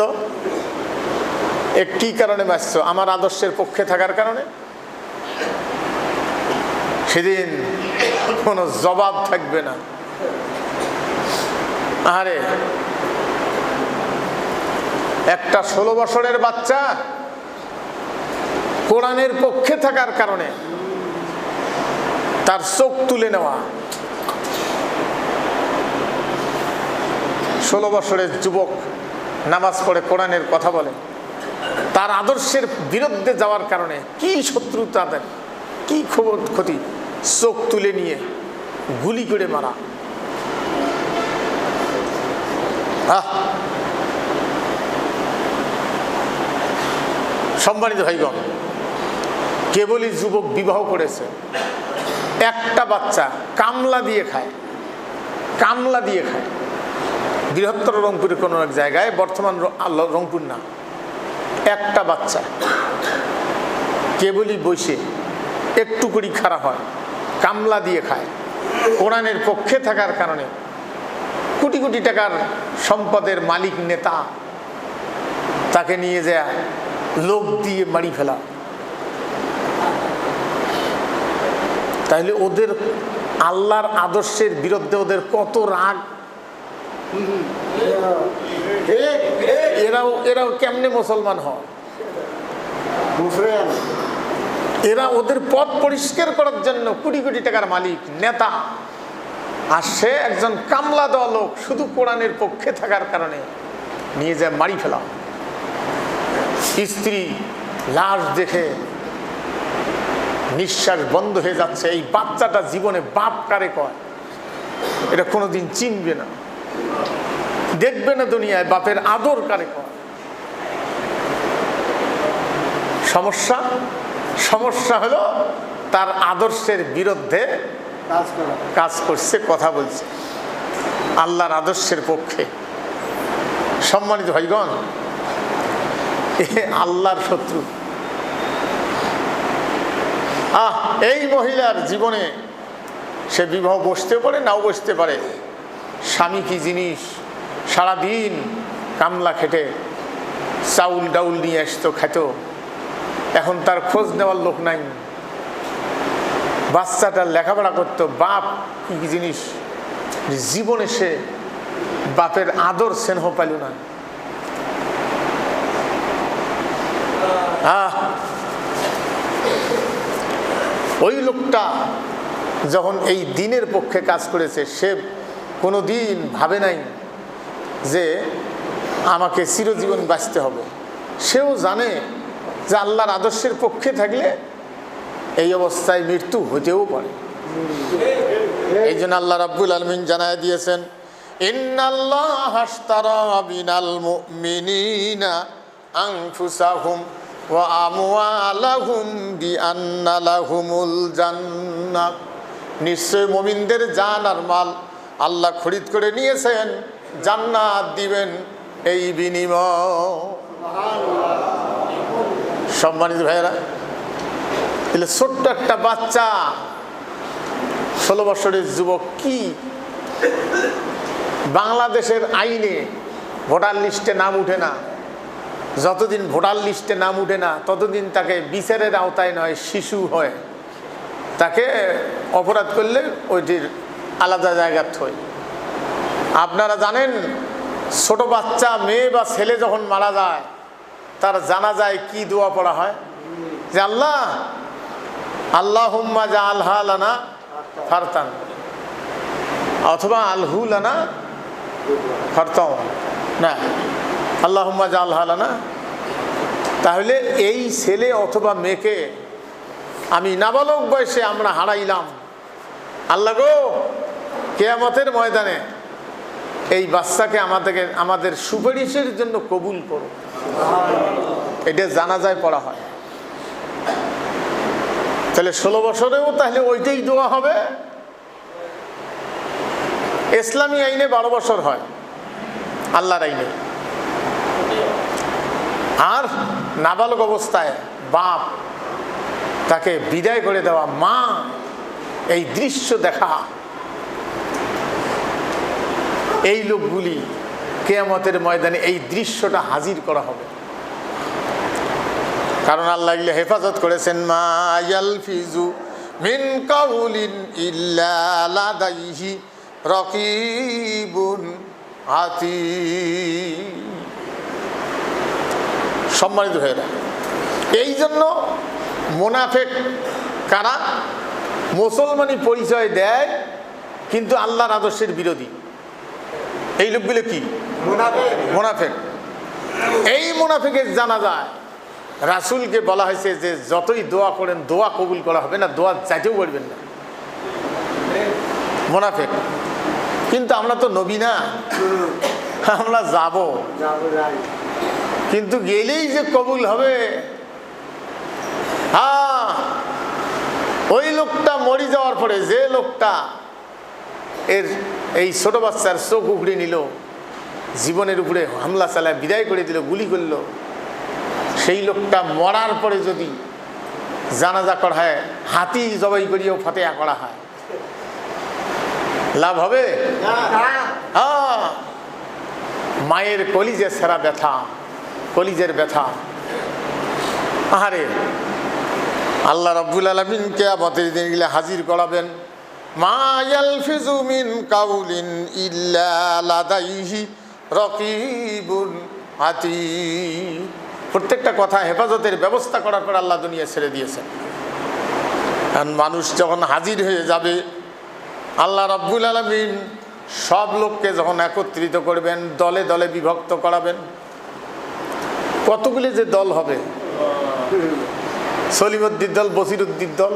কি কারণে মারছ? আমার আদর্শের পক্ষে থাকার কারণে। সেদিন কোনো জবাব থাকবে না। আরে একটা 16 বছরের বাচ্চা কোরআনের পক্ষে থাকার কারণে তার চোখ তুলে নেওয়া, 16 বছরের যুবক নামাজ পড়ে কোরআনের কথা বলে, তার আদর্শের বিরুদ্ধে যাওয়ার কারণে কি শত্রু, তাদের কি ক্ষতি, চোখ তুলে নিয়ে গুলি করে মারা। সম্মানিত ভাইগণ, কেবলই যুবক বিবাহ করেছে, একটা বাচ্চা কামলা দিয়ে খায়, কামলা দিয়ে খায়, বৃহত্তর রংপুরের কোনো এক জায়গায়, বর্তমান রংপুর না, একটা বাচ্চা কেবলই বসে একটু করে খাড়া হয়, কামলা দিয়ে খায়, কোরআনের পক্ষে থাকার কারণে কোটি কোটি টাকার সম্পদের মালিক নেতা, তাকে নিয়ে যায় লোক দিয়ে মারি ফেলা। তাহলে ওদের আল্লাহর আদর্শের বিরুদ্ধে ওদের কত রাগ। এরাও কেমনে মুসলমান হয়? এরা ওদের পথ পরিষ্কার করার জন্য কোটি কোটি টাকার মালিক, নেতা, আর সে একজন কামলা দেওয়া লোক, শুধু কোরআনের পক্ষে থাকার কারণে নিয়ে যায় মারি ফেলা। স্ত্রী লাশ দেখে নিঃশ্বাস বন্ধ হয়ে যাচ্ছে। এই বাচ্চাটা জীবনে বাপ কারে কয় এটা কোনোদিন চিনবে না, দেখবে না দুনিয়ায় বাপের আদর কারে কয়। সমস্যা হলো তার আদর্শের বিরুদ্ধে কাজ করছে, কথা বলছে আল্লাহর আদর্শের পক্ষে। সম্মানিত ভাইগণ, আল্লাহর শত্রু। এই মহিলার জীবনে সে বিবাহ বসতে পারে নাও বসতে পারে। স্বামী কি জিনিস, সারাদিন কামলা খেটে চাউল ডাউল নিয়ে আসতো, খেত। এখন তার খোঁজ নেওয়ার লোক নাই। বাচ্চাটার লেখাপড়া করতো, বাপ কি জিনিস, জীবনে সে বাপের আদর স্নেহ পাইল না। ওই লোকটা যখন এই দিনের পক্ষে কাজ করেছে, সে কোনো দিন ভাবে নাই যে আমাকে চিরজীবন বাঁচতে হবে। সেও জানে যে আল্লাহর আদর্শের পক্ষে থাকলে এই অবস্থায় মৃত্যু হতেও পারে। এই জন্য আল্লাহ রাব্বুল আলামিন জানায় দিয়েছেন, ইন্নাল্লাহা আশতারা মিনাল মুমিনিনা আনফুসাহুম ওয়া আমওয়ালাহুম বিআন্না লাহুমুল জান্নাহ। নিশ্চয় মুমিনদের জান আর মাল আল্লাহ খরিদ করে নিয়েছেন, জান্নাত দিবেন এই বিনিময়। সম্মানিত ভাইয়েরা, তাহলে ছোট্ট একটা বাচ্চা 16 বছরের যুবক কি বাংলাদেশের আইনে ভোটার লিস্টে নাম উঠে না। যতদিন ভোটার লিস্টে নাম উঠে না ততদিন তাকে বিচারের আওতায় নয়, শিশু হয়। তাকে অপরাধ করলে ওইটির আলাদা জায়গার থই। আপনারা জানেন, ছোট বাচ্চা মেয়ে বা ছেলে যখন মারা যায় তার জানাজায় কি দোয়া পড়া হয়? যে আল্লাহ আল্লাহুম্মা জাআলহা লানা ফারতান, অথবা আলহু লানা ফারতাও না, আল্লাহুম্মা জাআলহা লানা। তাহলে এই ছেলে অথবা মেয়েকে আমি নাবালক বয়সে আমরা হারাইলাম, আল্লাহ গো কিয়ামতের ময়দানে এই বাচ্চাকে আমাদের সুপারিশের জন্য কবুল করো। এটা জানাজায় পড়া হয়। তাহলে 16 বছরেও তাহলে ওইটাই দোয়া হবে। ইসলামী আইনে 12 বছর হয় আল্লাহর আইনে। আর নাবালক অবস্থায় বাপ তাকে বিদায় করে দেওয়া, মা এই দৃশ্য দেখা, এই লোকগুলি কিয়ামতের ময়দানে এই দৃশ্যটা হাজির করা হবে। কারণ আল্লাহ হেফাজত করেছেন, মা ইয়ালফিজু মিন কাউলিন ইল্লা লাদাইহি রাকিবুন আতীদ। সম্মানিত ভাইরা, এই জন্য মুনাফিক কারা? মুসলমানি পরিচয় দেয় কিন্তু আল্লাহর আদর্শের বিরোধী। এই লোকগুলো কি? মুনাফিক। এই মুনাফিকের জানা যায় রাসূলকে বলা হয়েছে যে যতই দোয়া করেন দোয়া কবুল করা হবে না, দোয়া চাইতেও পারবেন না। মুনাফিক। কিন্তু আমরা তো নবী না, আমরা যাব, কিন্তু গেলেই যে কবুল হবে। হ্যাঁ, ওই লোকটা মরে যাওয়ার পরে যে লোকটা এই ছোট বাচ্চার চোখ উগড়ে নিল, জীবনের উপরে হামলা চালায় বিদায় করে দিল, গুলি করলো, সেই লোকটা মরার পরে যদি জানাজা করা হয়, হাতি জবাই করিয়েও ফাতেহা করা হয়, লাভ হবে? মায়ের কলিজে সেরা ব্যথা, কলিজের ব্যথা। আহারে, আল্লাহ রাব্বুল আলামিন কিয়ামতের দিন গেলে হাজির করাবেন। মা ইয়ালফিজু মিন কাউলিন ইল্লা লাদাইহি রাকিবুন আতীদ। প্রত্যেকটা কথা হেফাজতের ব্যবস্থা করার পর আল্লাহ দুনিয়া ছেড়ে দিয়েছেন। আর মানুষ যখন হাজির হয়ে যাবে, আল্লাহ রাব্বুল আলামিন সব লোককে যখন একত্রিত করবেন, দলে দলে বিভক্ত করাবেন। কতগুলি যে দল হবে, সলিমুদ্দির দল, বসিরুদ্দির দল,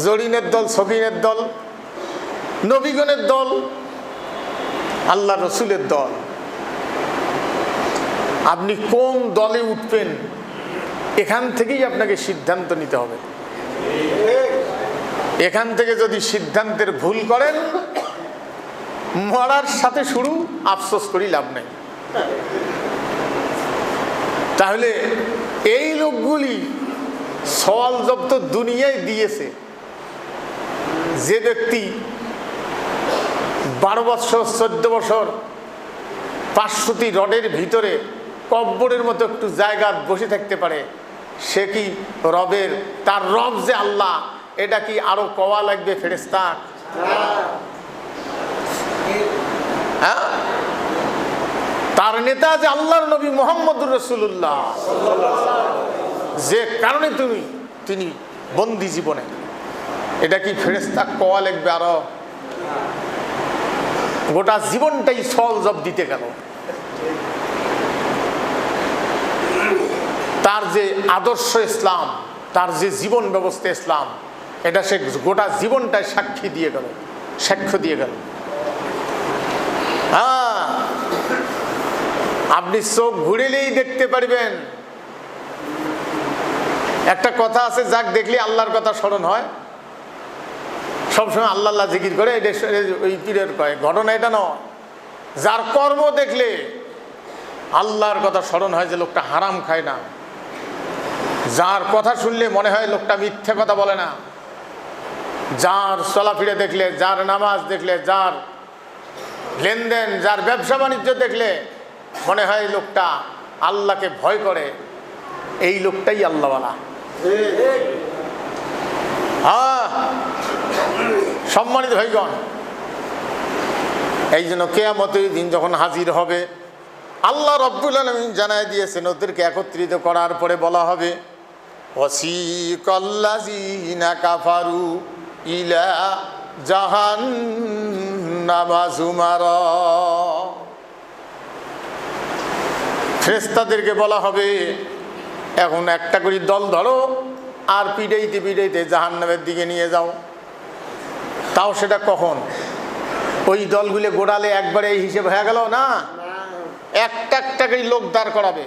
জরিনের দল, সকিনের দল, নবীগণের দল, আল্লাহ রসুলের দল। আপনি কোন দলে উঠবেন এখান থেকেই আপনাকে সিদ্ধান্ত নিতে হবে। এখান থেকে যদি সিদ্ধান্তের ভুল করেন, মরার সাথে শুরু, আফসোস করি লাভ নেই। তাহলে এই লোকগুলি সওয়াল জব্দ দুনিয়ায় দিয়েছে। যে ব্যক্তি 12 বছর 14 বছর 500টি রডের ভিতরে কব্বরের মতো একটু জায়গা বসে থাকতে পারে, সে কি রবের, তার রব যে আল্লাহ, এটা কি আরো কওয়া লাগবে ফেরেশতা? হ্যাঁ, তার নেতা যে আল্লাহর নবী মুহাম্মদুর রাসূলুল্লাহ, যে কারণে তিনি বন্দী জীবনে, এটা কি ফেরেশতা কওয়া লাগবে আরো? গোটা জীবনটাই সওয়াল জবাব দিতে গেল। তার যে আদর্শ ইসলাম, তার যে জীবন ব্যবস্থা ইসলাম, এটা সে গোটা জীবনটাই সাক্ষী দিয়ে গেল, সাক্ষ্য দিয়ে গেল। হ্যাঁ, আপনি চোখ ঘুরিলেই দেখতে পারবেন। একটা কথা আছে, যাক দেখলে আল্লাহর কথা স্মরণ হয়, সবসময় আল্লাহ আল্লাহ জিকির করে, এটা ওই পীরের কয় ঘটনা, এটা নয়। যার কর্ম দেখলে আল্লাহর কথা স্মরণ হয়, যে লোকটা হারাম খায় না, যার কথা শুনলে মনে হয় লোকটা মিথ্যে কথা বলে না, যার চলাফিরে দেখলে, যার নামাজ দেখলে, যার লেনদেন, যার ব্যবসা বাণিজ্য দেখলে মনে হয় লোকটা আল্লাহকে ভয় করে, এই লোকটাই আল্লাহওয়ালা। হ্যাঁ, সম্মানিত ভাইগণ, এই জন্য কিয়ামতের দিন যখন হাজির হবে, আল্লাহ রাব্বুল আলামিন জানায় দিয়েছেন, ওদেরকে একত্রিত করার পরে বলা হবে, ওয়াসিকাল্লাযীনা কাফারু ইলা জাহান্নামা যুমারা। ফেরেশতাদেরকে বলা হবে, এখন একটা করে দল ধরো, আর পিড়াইতে পিড়াইতে জাহান্নামের দিকে নিয়ে যাও। তাও সেটা কখন? ওই দলগুলো গোড়ালে একবারে এই হিসেব হয়ে গেল না, একটা একটা করে লোক দাঁড় করাবে।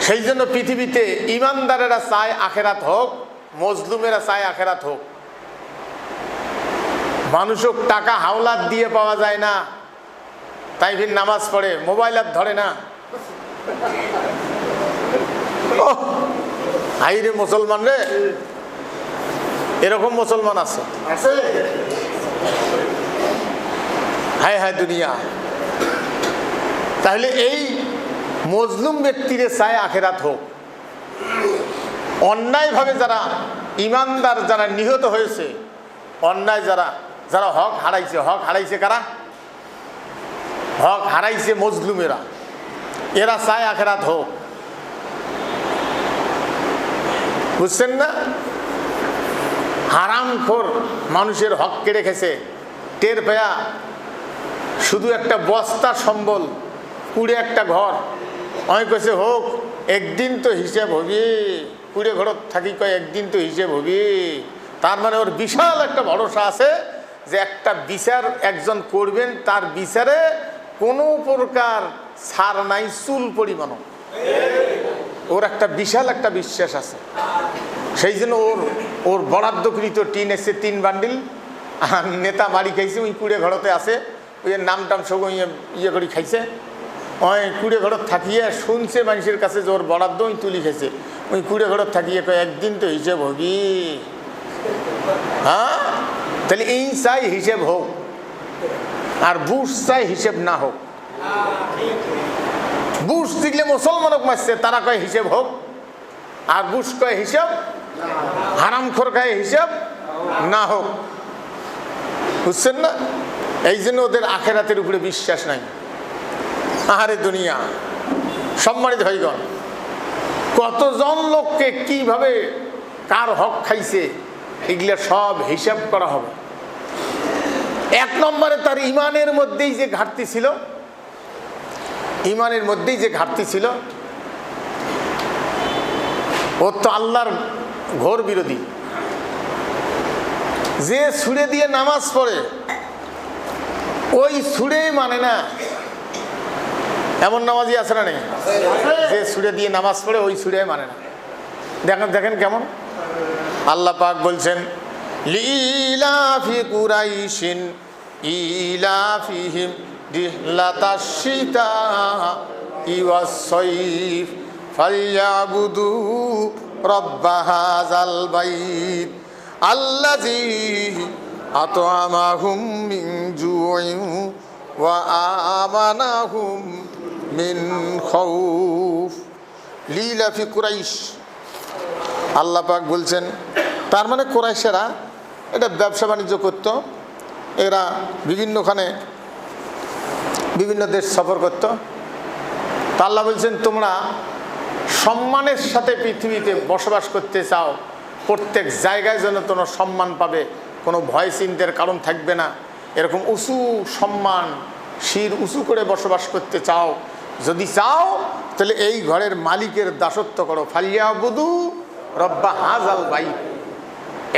সেই জন্য পৃথিবীতে ইমানদারেরা চায় আখেরাত হোক, মজলুমেরা চায় আখেরাত হোক। মানুষও টাকা হাওলাত দিয়ে পাওয়া যায় না, তাই ফির নামাজ পড়ে, মোবাইল আর ধরে না। হাই রে মুসলমান রে, এরকম মুসলমান আছে। হায় হায় দুনিয়া। তাহলে এই মজলুম ব্যক্তিরে চায় আখেরাত হোক। অন্যায়ভাবে যারা ইমানদার, যারা নিহত হয়েছে, অন্যায় যারা হক হারাইছে কারা? হক হারাইছে মজলুমেরা, এরা চায় আখেরাত হোক। বুঝছেন না? হারামখোর মানুষের হক কেড়ে খেছে, টের পেয়া শুধু একটা বস্তা সম্বল, কুড়ে একটা ঘর, অনেক কইছে হোক, একদিন তো হিসেব হবি, কুড়ে ঘর থাকি কয় একদিন তো হিসেব হবি। তার মানে ওর বিশাল একটা ভরসা আছে যে একটা বিচার একজন করবেন, তার বিচারে কোনো প্রকার ছাড় নাই, চুল পরিমাণও। ওর একটা বিশাল একটা বিশ্বাস আছে। সেই জন্য ওর বরাদ্দকৃত টিন এসছে 3 বান্ডিল, আর নেতা বাড়ি খাইছে, ওই কুড়ে ঘরতে আছে, ওই নাম টাম সব ইয়ে করে খাইছে। ওই কুড়ে ঘরত থাকিয়ে শুনছে মানুষের কাছে যে ওর বরাদ্দ, ওই তুলি খাইছে। ওই কুড়ে ঘরত থাকিয়ে কয় একদিন তো হিসেব হবি। হ্যাঁ, তাহলে এই চাই হিসেব হোক, আর বুশ চাই হিসেব না হোক। বুশ দিলে মুসলমানক মারছে, তারা কয় হিসেব হোক। আর ঘুষ কয় হিসাব, হারামখোর খায় হিসাব না হোক। বুঝছেন না? এই জন্য ওদের আখেরাতের উপরে বিশ্বাস নাই। আহারে দুনিয়া, সম্মানিত ভাইগণ, কতজন লোককে কিভাবে কার হক খাইছে এগুলা সব হিসাব করা হবে। এক নম্বরে তার ইমানের মধ্যেই যে ঘাটতি ছিল, ইমানের মধ্যেই যে ঘাটতি ছিল, ও তো আল্লাহর ঘোর বিরোধী। যে ছুড়ে দিয়ে নামাজ পড়ে ওই ছুড়েই মানে না, এমন নামাজি আছে না নেই? যে ছুড়ে দিয়ে নামাজ পড়ে ওই ছুড়ে মানে না। দেখেন দেখেন কেমন আল্লাহ পাক বলছেন, লিলাফি কুরাইশিন ইলাফিহিম রিহলাতাশ শিতা'i ওয়াস-সাইফ ফালইয়াবুদু রাব্ব হাযাল বাইত আল্লাযী আত'আমাহুম মিন জু'ইন ওয়া আমানাহুম মিন খাউফ। লিলাফি কুরাইশ, আল্লাহ পাক বলছেন, তার মানে কুরাইশেরা এটা ব্যবসা বাণিজ্য করতো, এরা বিভিন্নখানে বিভিন্ন দেশ সফর করত। তা আল্লাহ বলছেন, তোমরা সম্মানের সাথে পৃথিবীতে বসবাস করতে চাও, প্রত্যেক জায়গায় যেন তোমরা সম্মান পাবে, কোনো ভয় চিন্তার কারণ থাকবে না, এরকম উঁচু সম্মান শির উঁচু করে বসবাস করতে চাও, যদি চাও তাহলে এই ঘরের মালিকের দাসত্ব করো। ফালিয়াবুদু রব্বা হাযাল বাইত,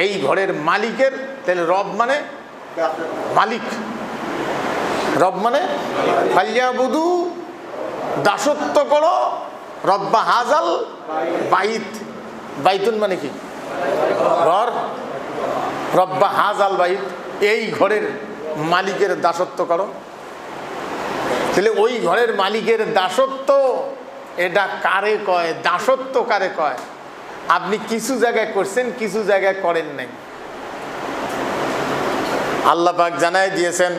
এই ঘরের মালিকের, তাহলে রব মানে মালিক, রব মানে ফালিয়াবুদু দাসত্ব করো রব্বা হাযাল বাইত। বাইতুন মানে কি? ঘর। রব্বা হাযাল বাইত, এই ঘরের মালিকের দাসত্ব করো। তাহলে ওই ঘরের মালিকের দাসত্ব, এটা কারে কয়? দাসত্ব কারে কয়? আপনি কিছু জায়গায় করছেন, কিছু জায়গায় করেন নাই। আল্লাহ পাক জানাই দিয়েছেন,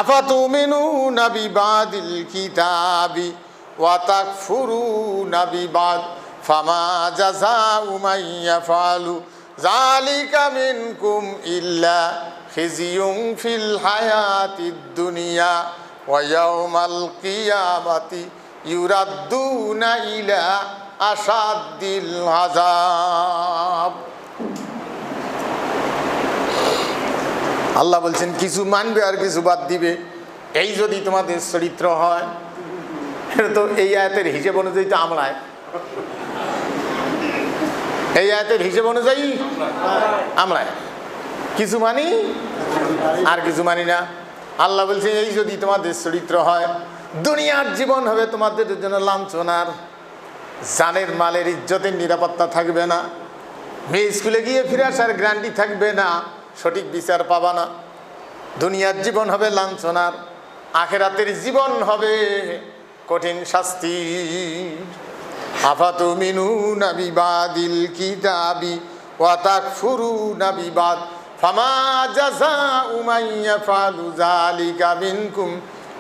আফাতুমিনুনা বিবাদিল কিতাবি ওয়া তাকফুরুনা বিবাদ ফামা জাযাউ মান ইয়াফআলু যালিকা মিনকুম ইল্লা খিজিয়ুন ফিল হায়াতিদ দুনিয়া ওয়া ইয়াউমাল কিয়ামাতি ইউরাদ্দুনা ইলা আশাদ্দিল আযাব। আল্লাহ বলছেন, কিছু মানবে আর কিছু বাদ দিবে, এই যদি তোমাদের চরিত্র হয়। এটা তো এই আয়াতের হিসেব অনুযায়ী তো আমরায়, এই আয়াতের হিসেব অনুযায়ী আমরায় কিছু মানি আর কিছু মানি না। আল্লাহ বলছে, এই যদি তোমাদের চরিত্র হয়, দুনিয়ার জীবন হবে তোমাদের জন্য লাঞ্ছনার, জানের মালের ইজ্জতের নিরাপত্তা থাকবে না, মেয়ে স্কুলে গিয়ে ফিরে আসার গ্যারান্টি থাকবে না, সঠিক বিচার পাবা না। দুনিয়ার জীবন হবে লাঞ্ছনার, আখিরাতের জীবন হবে কঠিন শাস্তি। আফাতুমিনুনা বিবাদিল কিতাবি ওয়া তাকফুরুনা বিবাদ ফামা জাযাউ মান ইয়াফআলু যালিকা মিনকুম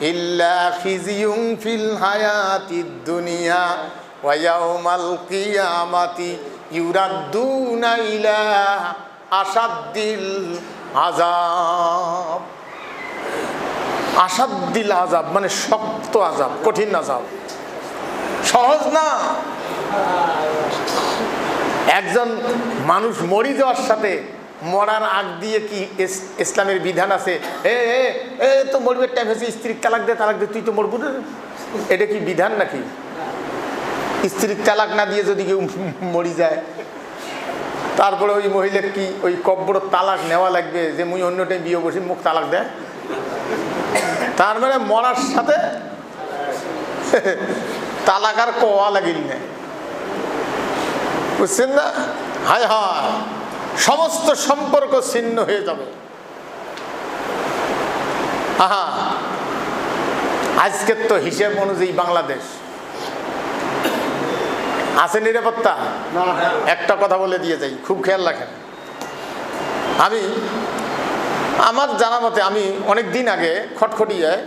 ইল্লা খিজিয়ুন ফিল হায়াতিদ দুনিয়া ওয়া ইয়াউমাল কিয়ামাতি ইউরাদ্দুনা ইলা আশাদ্দিল আযাব। আশাদ্দিল আযাব মানে শক্ত আযাব, কঠিন আযাব, সহজ না। একজন মানুষ মরে যাওয়ার সাথে মরার আগ দিয়ে কি ইসলামের বিধান আছে? এ তো মরবে, টাইম হয়েছে, স্ত্রীর তালাক দে, তালাক দে, তুই তো মরবো না, এটা কি বিধান নাকি? স্ত্রীর তালাক না দিয়ে যদি কেউ মরি যায়, তারপরে ওই মহিলার কি ওই কব্বর তালাক নেওয়া লাগবে যে মুই অন্য টাইম বিয়ে বসি, মুখ তালাক দেয়? তার মানে মরার সাথে তালাক আর কোয়া লাগিল না, বুঝছেন না? হায় হায়, সমস্ত সম্পর্ক ছিন্ন হয়ে যাবে। আহা, আজকের তো হিসেব অনুযায়ী বাংলাদেশ আছে নিরাপত্তা? একটা কথা বলে দিয়ে যাই, খুব খেয়াল রাখেন। আমি আমার জানা মতে, আমি অনেক দিন আগে খটখটিয়ায়,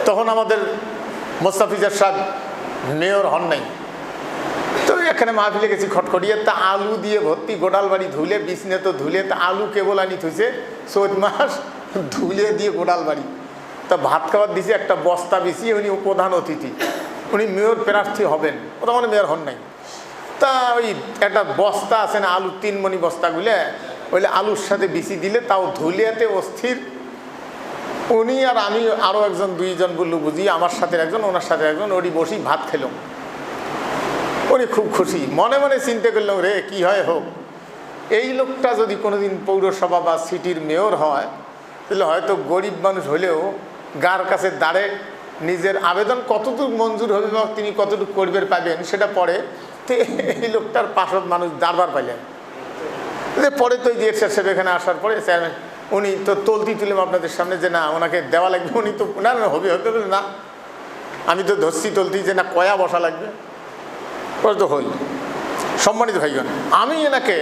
তখন আমাদের মোস্তাফিজার সাহেব মেয়র হন নাই, এখানে মাহফিলে গেছি খটখটিয়ে, তা আলু দিয়ে ভর্তি, গোটাল বাড়ি ধুলে, বিছনে তো ধুলে, তা আলু কেবল আনি থুইছে 14 মাস ধুলে দিয়ে গোটাল বাড়ি। তা ভাত খাবার দিছে একটা বস্তা বেশি, উনি প্রধান অতিথি, উনি মেয়র প্রার্থী হবেন, ওটা মানে মেয়র হন নাই। তা ওই একটা বস্তা আছে না আলু 3 মণি বস্তাগুলো, ওইলে আলুর সাথে বেশি দিলে তাও ধুলিয়াতে অস্থির। উনি আর আমি আরও একজন 2 জন বললো বুঝি, আমার সাথে একজন, ওনার সাথে একজন, ওরই বসি ভাত খেলাম। উনি খুব খুশি, মনে মনে চিন্তা করলাম রে কি হয় হোক, এই লোকটা যদি কোনোদিন পৌরসভা বা সিটির মেয়র হয় তাহলে হয়তো গরিব মানুষ হলেও গার কাছে দাঁড়ে নিজের আবেদন কতটুকু মঞ্জুর হবে বা তিনি কতটুকু করবে পাবেন সেটা পরে। তো এই লোকটার পাশত মানুষ দাঁড়বার পাইলেন। পরে তো এই যে এরশাদ এখানে আসার পরে চেয়ারম্যান উনি তো তলতি তুলেন আপনাদের সামনে যে না ওনাকে দেওয়া লাগবে, উনি তো না হবে হতে বলে না, আমি তো ধরছি তলতি যে না কয়া বসা লাগবে, পরে তো হইল। সম্মানিত ভাইগণ, আমি এনাকে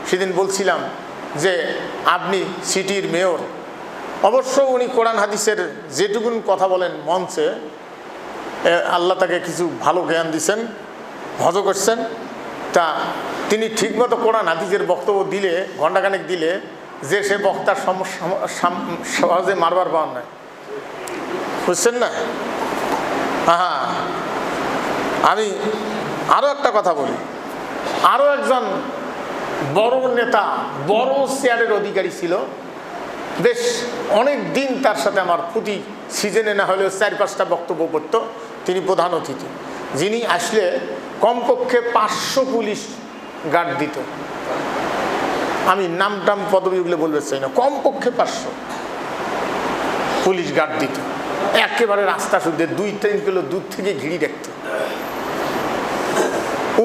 সেদিন বলছিলাম যে আপনি সিটির মেয়র, অবশ্য উনি কোরআন হাদিসের যেটুকুন কথা বলেন মঞ্চে, আল্লাহ তাকে কিছু ভালো জ্ঞান দিচ্ছেন, হজ করছেন, তা তিনি ঠিকমতো কোরআন হাদিসের বক্তব্য দিলে, ঘণ্টাখানেক দিলে, যে সে বক্তার সহজে মারবার পাওয়ার নয়, বুঝছেন না? হ্যাঁ, আমি আরও একটা কথা বলি, আরও একজন বড় নেতা, বড় চেয়ারের অধিকারী ছিল, বেশ অনেক দিন তার সাথে আমার প্রতি সিজনে না হলেও 4-5টা বক্তব্য পড়ত। তিনি প্রধান অতিথি, যিনি আসলে কমপক্ষে 500 পুলিশ গার্ড দিত। আমি নাম টাম পদবিগুলো বলতে চাই না, কমপক্ষে 500 পুলিশ গার্ড দিত, একেবারে রাস্তা শুদ্ধে 2-3 কিলো দূর থেকে ঘিরি দেখত।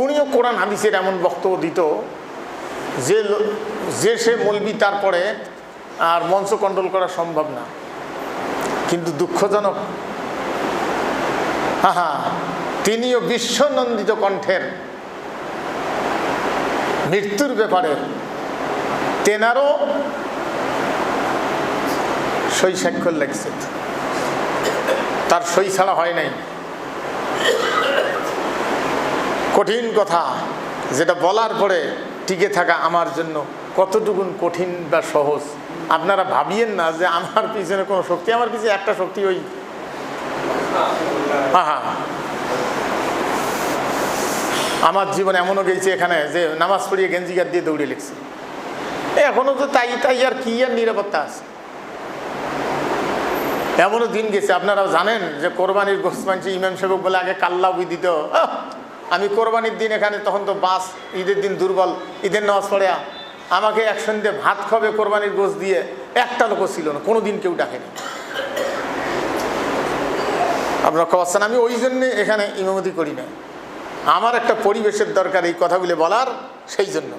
উনিও কোরআন হাদিসের এমন বক্তব্য দিত যে সে মলবি, তারপরে আর মঞ্চ কন্ট্রোল করা সম্ভব না। কিন্তু দুঃখজনক, তিনিও বিশ্বনন্দিত কণ্ঠের মৃত্যুর ব্যাপারে তেনারও সই স্বাক্ষর লেগছে, তার সই ছাড়া হয় নাই। কঠিন কথা, যেটা বলার পরে টিকে থাকা আমার জন্য কতটুকুন কঠিন বা সহজ। আপনারা ভাবিয়েন না যে আমার পিছনে কোনো শক্তি, আমার পিছনে একটা শক্তি, ওই আমার জীবন এমনও গেছে এখানে যে নামাজ পড়িয়ে গেঞ্জি গাদ দিয়ে দৌড়ে লিখছে, এখনো তো তাই আর কি আর নিরাপত্তা আছে। এমনও দিন গেছে, আপনারাও জানেন যে কোরবানির গোশত মানছে ইমাম সাহেব বলে আগে কাল্লা উই দিত। আমি কোরবানির দিন এখানে, তখন তো বাস, ঈদের দিন দুর্বল, ঈদের নামাজ পড়ে আমাকে একসঙ্গে ভাত খাবে কোরবানির গোশত দিয়ে, একটা লোকও ছিল না, কোনো দিন কেউ ডাকেনি। আপনারা খাওয়াচ্ছেন, আমি ওই জন্যে এখানে ইমামতি করি না, আমার একটা পরিবেশের দরকার এই কথাগুলো বলার, সেই জন্য।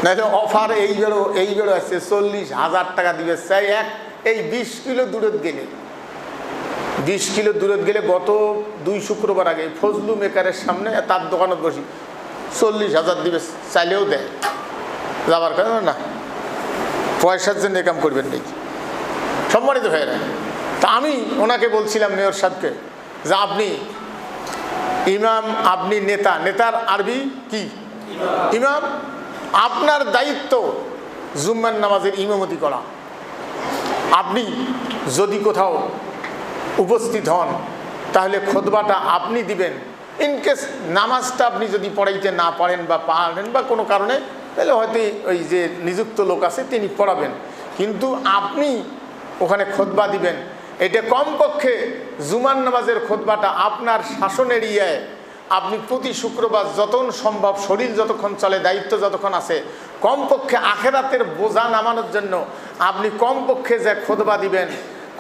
নাহলে অফার এই বেরো আসছে 40,000 টাকা দিবে চাই এই 20 কিলো দূরত গেলে, 20 কিলো দূরত গেলে গত 2 শুক্রবার আগে ফজলু মেকারের সামনে তার দোকানত বসি 40,000 দিবে চাইলেও দেয়, যাবার কারণে না, পয়সার জন্য কাম করবেন নাকি। সম্মানিত ভাইয়েরা, তা আমি ওনাকে বলছিলাম মেয়র সাহেবকে যে আপনি ইমাম, আপনি নেতা, নেতার আরবি কি? ইমাম। আপনার দায়িত্ব জুম্মার নামাজের ইমামতি করা। আপনি যদি কোথাও উপস্থিত হন তাহলে খুতবাটা আপনি দিবেন। ইনকেস নামাজটা আপনি যদি পড়াইতে না পারেন বা পারেন বা কোনো কারণে, তাহলে হয়তো ওই যে নিযুক্ত লোক আছে তিনি পড়াবেন, কিন্তু আপনি ওখানে খুতবা দিবেন। এটা কমপক্ষে জুমার নামাজের খুতবাটা আপনার শাসন এরিয়ায় আপনি প্রতি শুক্রবার যতক্ষণ সম্ভব, শরীর যতক্ষণ চলে, দায়িত্ব যতক্ষণ আছে, কমপক্ষে আখেরাতের বোঝা নামানোর জন্য আপনি কমপক্ষে যে খুতবা দিবেন,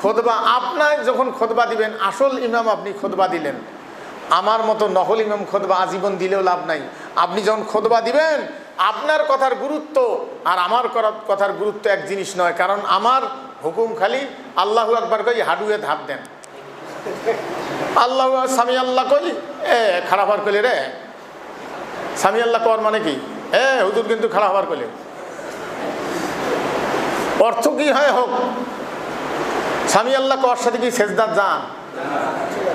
খুতবা আপনার যখন খুতবা দিবেন, আসল ইমাম আপনি খুতবা দিলেন। আমার মতো নকল ইমাম খুতবা আজীবন দিলেও লাভ নাই। আপনি যখন খুতবা দিবেন, আপনার কথার গুরুত্ব আর আমার কথার গুরুত্ব এক জিনিস নয়, কারণ আমার হুকুম খালি আল্লাহু আকবার কই হাডুয়ে ধাপ দেন, আল্লাহ সামি আল্লাহ কই খারাপ হওয়ার কইলে রে, সামি আল্লাহ কর মানে কি? হুজুর কিন্তু খারাপ হওয়ার কইলে অর্থ কি হয় হোক, সামি আল্লাহ কর সাথে কি সেজদার যান,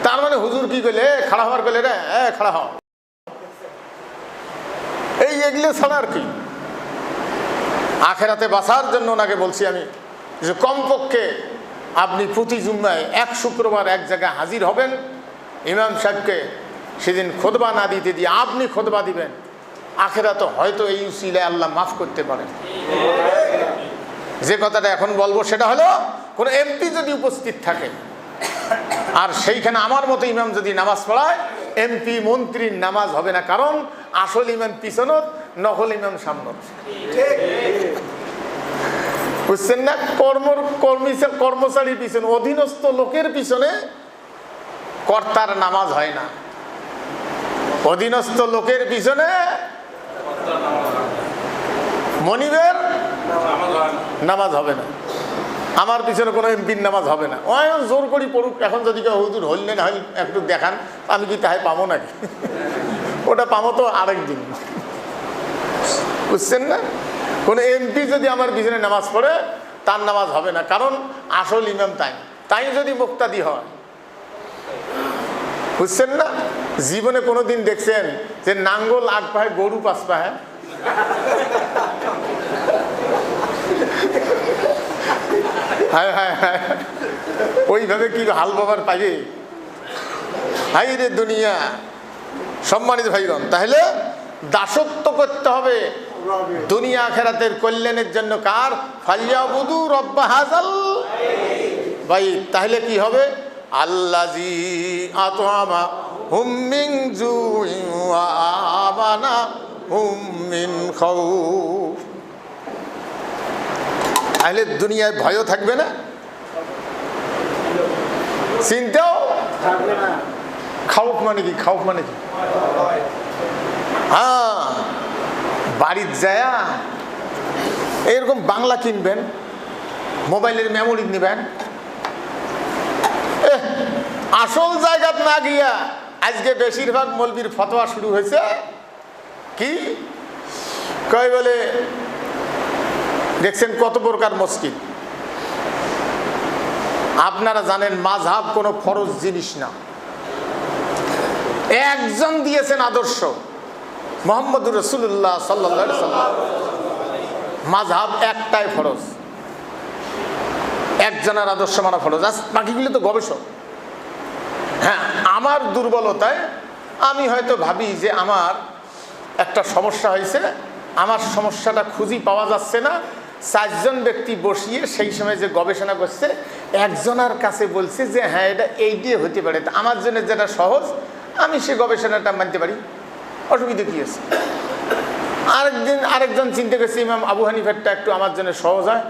তার মানে হুজুর কি কইলে খারাপ হওয়ার কইলে রে খারাপ হও। এগুলো ছাড়া আর কি। আখেরাতে বাঁচার জন্য ওনাকে বলছি আমি যে কমপক্ষে আপনি প্রতি জুম্মায় এক শুক্রবার এক জায়গায় হাজির হবেন, ইমাম সাহেবকে সেদিন খুতবা না দিতে দিয়ে আপনি খুতবা দিবেন। আখেরাতে হয়তো এই উসিলায় আল্লাহ মাফ করতে পারেন। যে কথাটা এখন বলবো সেটা হলো, কোনো এমপি যদি উপস্থিত থাকে আর সেইখানে আমার মতো ইমাম যদি নামাজ পড়ায়, এমপি মন্ত্রীর নামাজ হবে না, কারণ আসল ইমাম পিছনত, নকল ইমাম সামনত। বুঝছেন না? কর্মচারীর পিছনে, অধীনস্থ লোকের পিছনে কর্তার নামাজ হয় না, অধীনস্থ লোকের পিছনে মনিবের নামাজ হবে না, আমার পিছনে কোনো এমপির নামাজ হবে না। ওই জোর করি পড়ুক, এখন যদি কেউ হুজুর হইলেন হয় একটু দেখান, আমি কি তাই পাবো নাকি? ওটা পাবো তো আরেকদিন। বুঝছেন না? কোনো এমপি যদি আমার পিছনে নামাজ পড়ে তার নামাজ হবে না, কারণ আসল ইমাম তাই যদি মুক্তাদি হয়। বুঝছেন না? জীবনে কোনোদিন দেখছেন যে নাঙ্গল আগ পাহে গরু পাঁচ পাহে? হায় হায় হায়, ওইভাবে কি হাল বাবার পাইবে? হাই রে দুনিয়া। সম্মানিত ভাইগণ, তাহলে দাসত্ব করতে হবে দুনিয়া আখিরাতের কল্যাণের জন্য। কার? ফালিয়াবুদু রব্বা হাযাল বাইত। তাহলে কি হবে? আল্লাযী আত'আমা হুম মিন জুইন ওয়া আমানা হুম মিন খাউফ। তাহলে দুনিয়ায় ভয়ও থাকবে না, চিন্তাও থাকবে না। খাউফ মানে কি? খাউফ মানে কি? হ্যাঁ, বাড়ির যায়া এরকম বাংলা কিনবেন, মোবাইলের মেমোরি নেবেন, আসল জায়গা না গিয়া আজকে বেশিরভাগ মৌলবীর ফতোয়া শুরু হয়েছে কি কয় বলে, দেখছেন কত প্রকার মসজিদ। আপনারা জানেন মাযহাব কোনো ফরজ জিনিস না, একজন দিয়েছেন আদর্শ, মুহাম্মদুর রাসূলুল্লাহ সাল্লাল্লাহু আলাইহি ওয়াসাল্লাম। মাযহাব একটাই ফরজ, একজনের আদর্শ মানা ফরজ, আর বাকিগুলো তো গবেষক। হ্যাঁ, আমার দুর্বলতায় আমি হয়তো ভাবি যে আমার একটা সমস্যা হয়েছে, আমার সমস্যাটা খুঁজি পাওয়া যাচ্ছে না, চারজন ব্যক্তি বসিয়ে সেই সময় যে গবেষণা করছে একজনের কাছে বলছে যে হ্যাঁ এটা এই দিয়ে হতে পারে, আমার জন্য যেটা সহজ আমি সে গবেষণাটা মানতে পারি, অসুবিধা কী আছে? আরেকজন চিন্তা করছে ইমাম আবু হানিফারটা একটু আমার জন্য সহজ হয়,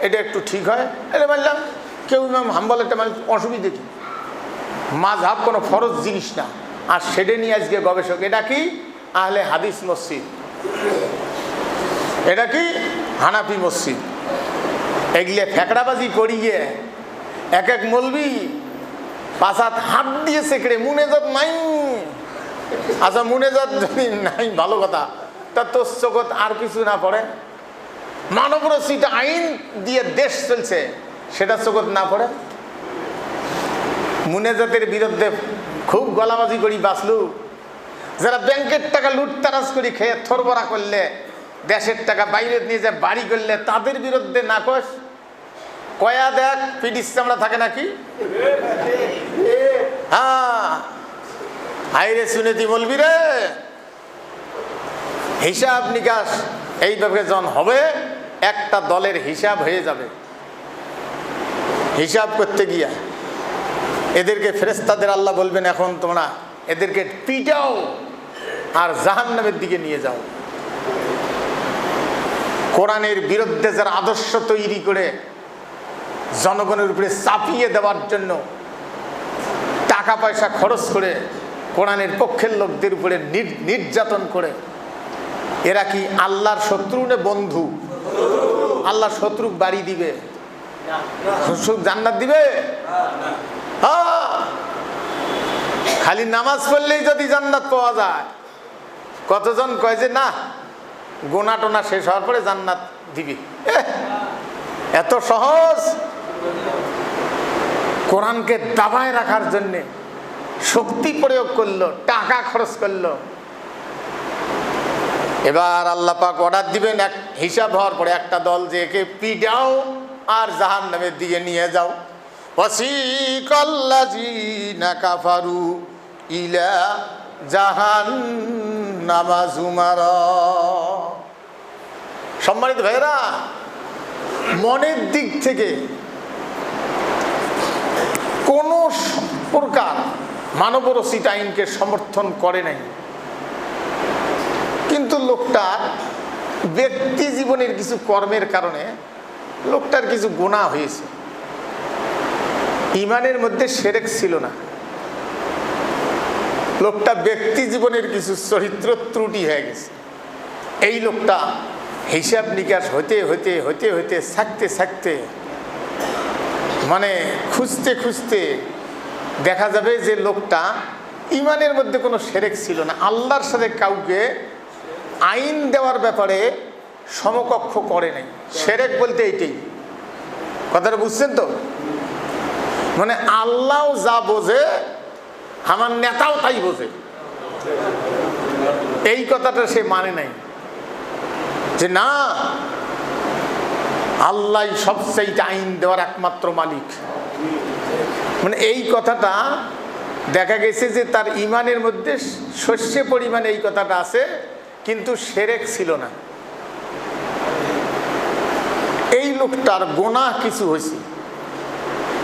এটা একটু ঠিক হয়, এটা মানলাম। কেউ ইমাম হাম্বলেরটা মানে অসুবিধা কী? মাযহাব কোনো ফরজ জিনিস না, আর সেটা নিয়ে আজকে গবেষক। এটা কি? আহলে হাদিস মসজিদ, এটা কি? হানাফি মসজিদ। এগুলো ফেকড়াবাজি করিয়ে এক এক মৌলবি পাঁচাত হাত দিয়ে সেকড়ে মুনেজাত নাই। আচ্ছা, মুনেজাত যদি নাই ভালো কথা, তা তোর জগৎ আর কিছু না পড়ে, মানব রচিত আইন দিয়ে দেশ চলছে, সেটা জগৎ না পড়ে। মুনেজাতের বিরুদ্ধে খুব গলাবাজি করি বাঁচলু, যারা ব্যাংকের টাকা লুটতারাজ করি খেয়ে থরবরা করলে, দেশের টাকা বাইরে নিয়ে যে বাড়ি করলে, তাদের বিরুদ্ধে না কস কয়া দেখ পিডিস চামড়া থাকে নাকি? হ্যাঁ, হাইরে সুনেতি বলবি রে, হিসাব নিকাশ এইভাবে যখন হবে একটা দলের হিসাব হয়ে যাবে। হিসাব করতে গিয়া এদেরকে ফেরেশতাদের আল্লাহ বলবেন এখন তোমরা এদেরকে পিটাও আর জাহান্নামের দিকে নিয়ে যাও। কোরআনের বিরুদ্ধে যারা আদর্শ তৈরি করে জনগণের উপরে চাপিয়ে দেওয়ার জন্য টাকা পয়সা খরচ করে কোরআনের পক্ষের লোকদের উপরে নির্যাতন করে, এরা কি আল্লাহর শত্রু না বন্ধু? আল্লাহর শত্রু বাড়ি দিবে, জান্নাত দিবে? খালি নামাজ পড়লেই যদি জান্নাত পাওয়া যায়, কতজন কয় যে না গোনা টোনা শেষ হওয়ার পরে জান্নাত দিবি, এত সহজ? কোরআনকে দাবায় রাখার জন্যে শক্তি প্রয়োগ করলো, টাকা খরচ করলো, এবার আল্লাহ পাক অর্ডার দিবেন, এক হিসাব হওয়ার পরে একটা দল যে একে পিটাও আর জাহান্নামের দিকে নিয়ে যাও। ওয়াসিকাল্লাযীনা কাফারু ইলা জাহান্নামা যুমারা। সম্মানিত ভাইরা, মনের দিক থেকে কোনো প্রকার মানবরচিত আইনকে সমর্থন করে নাই, কিন্তু লোকটার ব্যক্তি জীবনের কিছু কর্মের কারণে লোকটার কিছু গুনাহ হয়েছে। ইমানের মধ্যে শিরক ছিল না, লোকটা ব্যক্তি জীবনের কিছু চরিত্র ত্রুটি হয়ে গেছে। এই লোকটা হিসাব নিকাশ হইতে হইতে হইতে হইতে থাকতে থাকতে মানে খুঁজতে খুঁজতে দেখা যাবে যে লোকটা ইমানের মধ্যে কোনো শিরক ছিল না, আল্লাহর সাথে কাউকে আইন দেওয়ার ব্যাপারে সমকক্ষ করে নাই। শিরক বলতে এইটাই, কথাটা বুঝছেন তো? মানে আল্লাহ যা বোঝে আমার নেতাও তাই বোঝে, এই কথাটা সে মানে নাই, যে না আল্লাহ সবচেয়ে আইন দেওয়ার একমাত্র মালিক। মানে এই কথাটা দেখা গেছে যে তার ইমানের মধ্যে শস্যে পরিমাণে এই কথাটা আছে, কিন্তু শিরক ছিল না। এই লোকটার গুনাহ কিছু হয়েছে,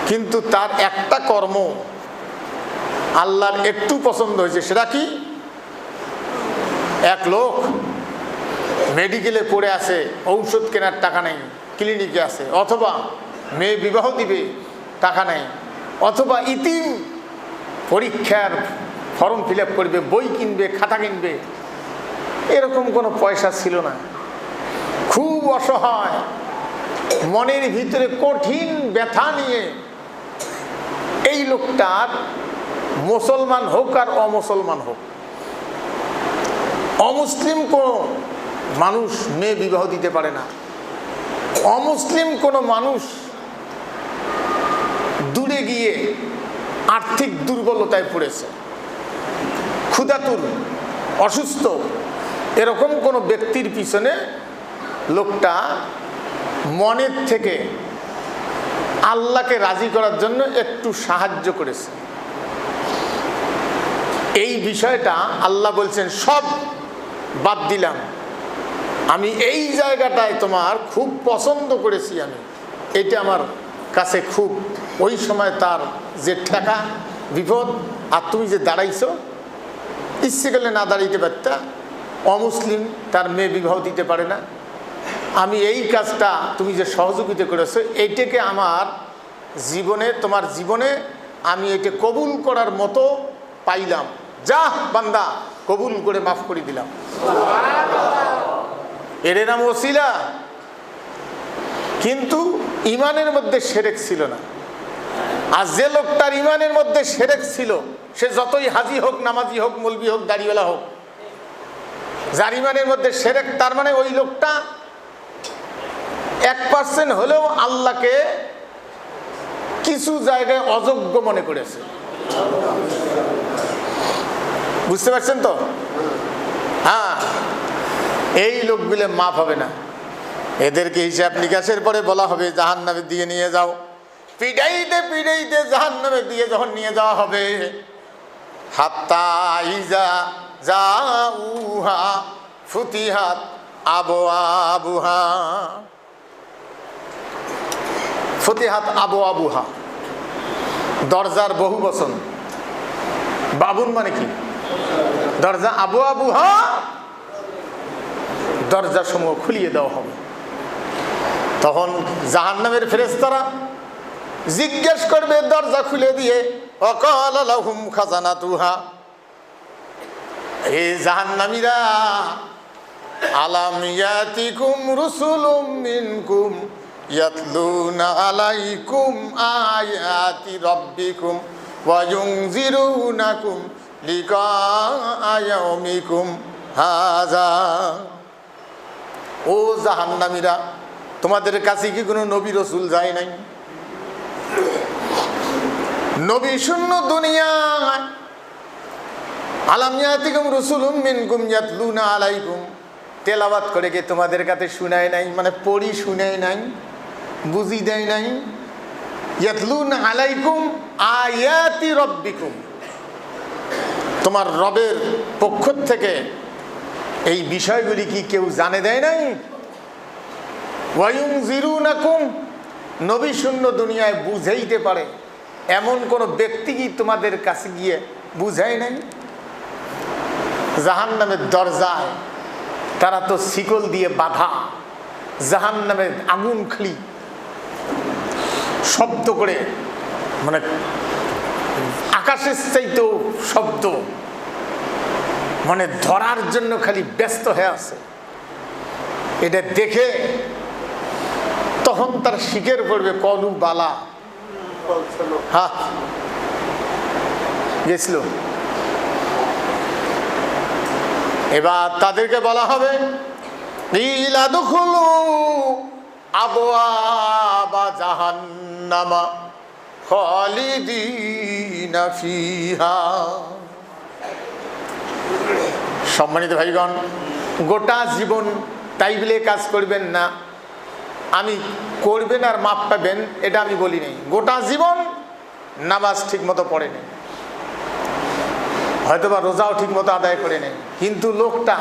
কিন্তু তার একটা কর্ম আল্লাহর একটু পছন্দ হয়েছে। সেটা কি? এক লোক মেডিকেলে পড়ে আছে, ঔষধ কেনার টাকা নেই, ক্লিনিকে আছে, অথবা মেয়ে বিবাহ দিবে টাকা নেই, অথবা ইতিম পরীক্ষার ফর্ম ফিল আপ করবে, বই কিনবে, খাতা কিনবে, এরকম কোনো পয়সা ছিল না। খুব অসহায়, মনের ভিতরে কঠিন ব্যথা নিয়ে এই লোকটার মুসলমান হোক আর অমুসলমান হোক, অমুসলিম কোনো মানুষ মেয়ে বিবাহ দিতে পারে না, অমুসলিম কোনো মানুষ দূরে গিয়ে আর্থিক দুর্বলতায় পড়েছে, ক্ষুধাতুর, অসুস্থ, এরকম কোনো ব্যক্তির পিছনে লোকটা মনের থেকে আল্লাহকে রাজি করার জন্য একটু সাহায্য করেছে। এই বিষয়টা আল্লাহ বলছেন সব বাদ দিলাম, আমি এই জায়গাটায় তোমার খুব পছন্দ করেছি, আমি এটা আমার কাছে খুব, ওই সময় তার যে ঠেকা বিপদ, আর তুমি যে দাঁড়াইছো, ইচ্ছে করলে না দাঁড়াইতে পারতা, অমুসলিম তার মেয়ে বিবাহ দিতে পারে না, আমি এই কাজটা তুমি যে সহযোগিতা করেছো এইটাকে আমার জীবনে, তোমার জীবনে আমি এটা কবুল করার মতো পাইলাম, যা বান্দা কবুল করে মাফ করে দিলাম। এর নাম ওসিলা, কিন্তু ইমানের মধ্যে শিরক ছিল না। আর যে লোকটার ইমানের মধ্যে শিরক ছিল, সে যতই হাজি হোক, নামাজি হোক, মৌলবি হোক, দাড়িওয়ালা হোক, যার ইমানের মধ্যে শিরক, তার মানে ওই লোকটা 1% হলেও আল্লাহকে কিছু জায়গায় অযোগ্য মনে করেছে। বুঝতে পারছেন তো? হ্যাঁ, এই লোকগুলো মাফ হবে না, এদেরকে হিসাব নিকাশের পরে বলা হবে জাহান্নামের দিকে নিয়ে যাও। পিটাইতে পিটাইতে জাহান্নামের দিকে যখন নিয়ে যাওয়া হবে, হাত্তা ইজা জাউহা ফুতিহাত আবওয়াবুহা, ফুতিহাত আবওয়াবুহা, দরজার বহু বচন, বাবুন মানে কি? দরজা, আবওয়াবুহা, দরজা সমূহ খুলিয়ে দেওয়া হবে। তখন জাহান্নামের ফেরেশতারা জিজ্ঞেস করবে দরজা খুলে দিয়ে, ওয়াকালা লাহুম খাজানাতুহা, হে জাহান্নামীরা, আলাম ইয়াতিকুম রুসুলুম মিনকুম ইয়াতলুনা আলাইকুম আয়াতি রাব্বিকুম ওয়া ইউনজিরুনাকুম লিকাআ ইয়াউমিকুম হাযা। ও জাহান্নামীরা, তোমাদের কাছে কি কোনো নবী রসুল যায় নাই? নবী শূন্য দুনিয়ায়। আলাম ইয়াতিকুম রুসুলুম মিনকুম ইয়াতলুনা আলাইকুম, তেলাওয়াত করে কি তোমাদের কাছে শুনায় নাই, মানে পড়ি শুনায় নাই, বুঝি দেয় নাই? ইয়াতলুনা আলাইকুম আয়াতি রাব্বিকুম, তোমার রবের পক্ষ থেকে এই বিষয়গুলি কি কেউ জানে দেয় নাই? ওয়ায়ুনজিরুনাকুম, নবী শূন্য দুনিয়ায় বুঝাইতে পারে এমন কোন ব্যক্তি কি তোমাদের কাছে গিয়ে বুঝায় নাই? জাহান্নামের দরজায় তারা তো শিকল দিয়ে বাঁধা, জাহান্নামের আগুন খালি শব্দ করে, মানে আকাশের চাইতেও শব্দ, মানে ধরার জন্য খালি ব্যস্ত হয়ে আছে। এটা দেখে তখন তার শিখের পড়বে কলু বালা, হ্যাঁ গেছিল। এবার তাদেরকে বলা হবে ইলাদুখুলু আবওয়াবা জাহান্নামা খালিদিনা ফিহা। সম্মানিত ভাইগণ, গোটা জীবন তাই বলে কাজ করবেন না, আমি করবেন আর মাপ পাবেন এটা আমি বলি নাই। গোটা জীবন নামাজ ঠিক মতো পড়ে নেই, হয়তোবা রোজাও ঠিক মতো আদায় করে নেই, কিন্তু লোকটা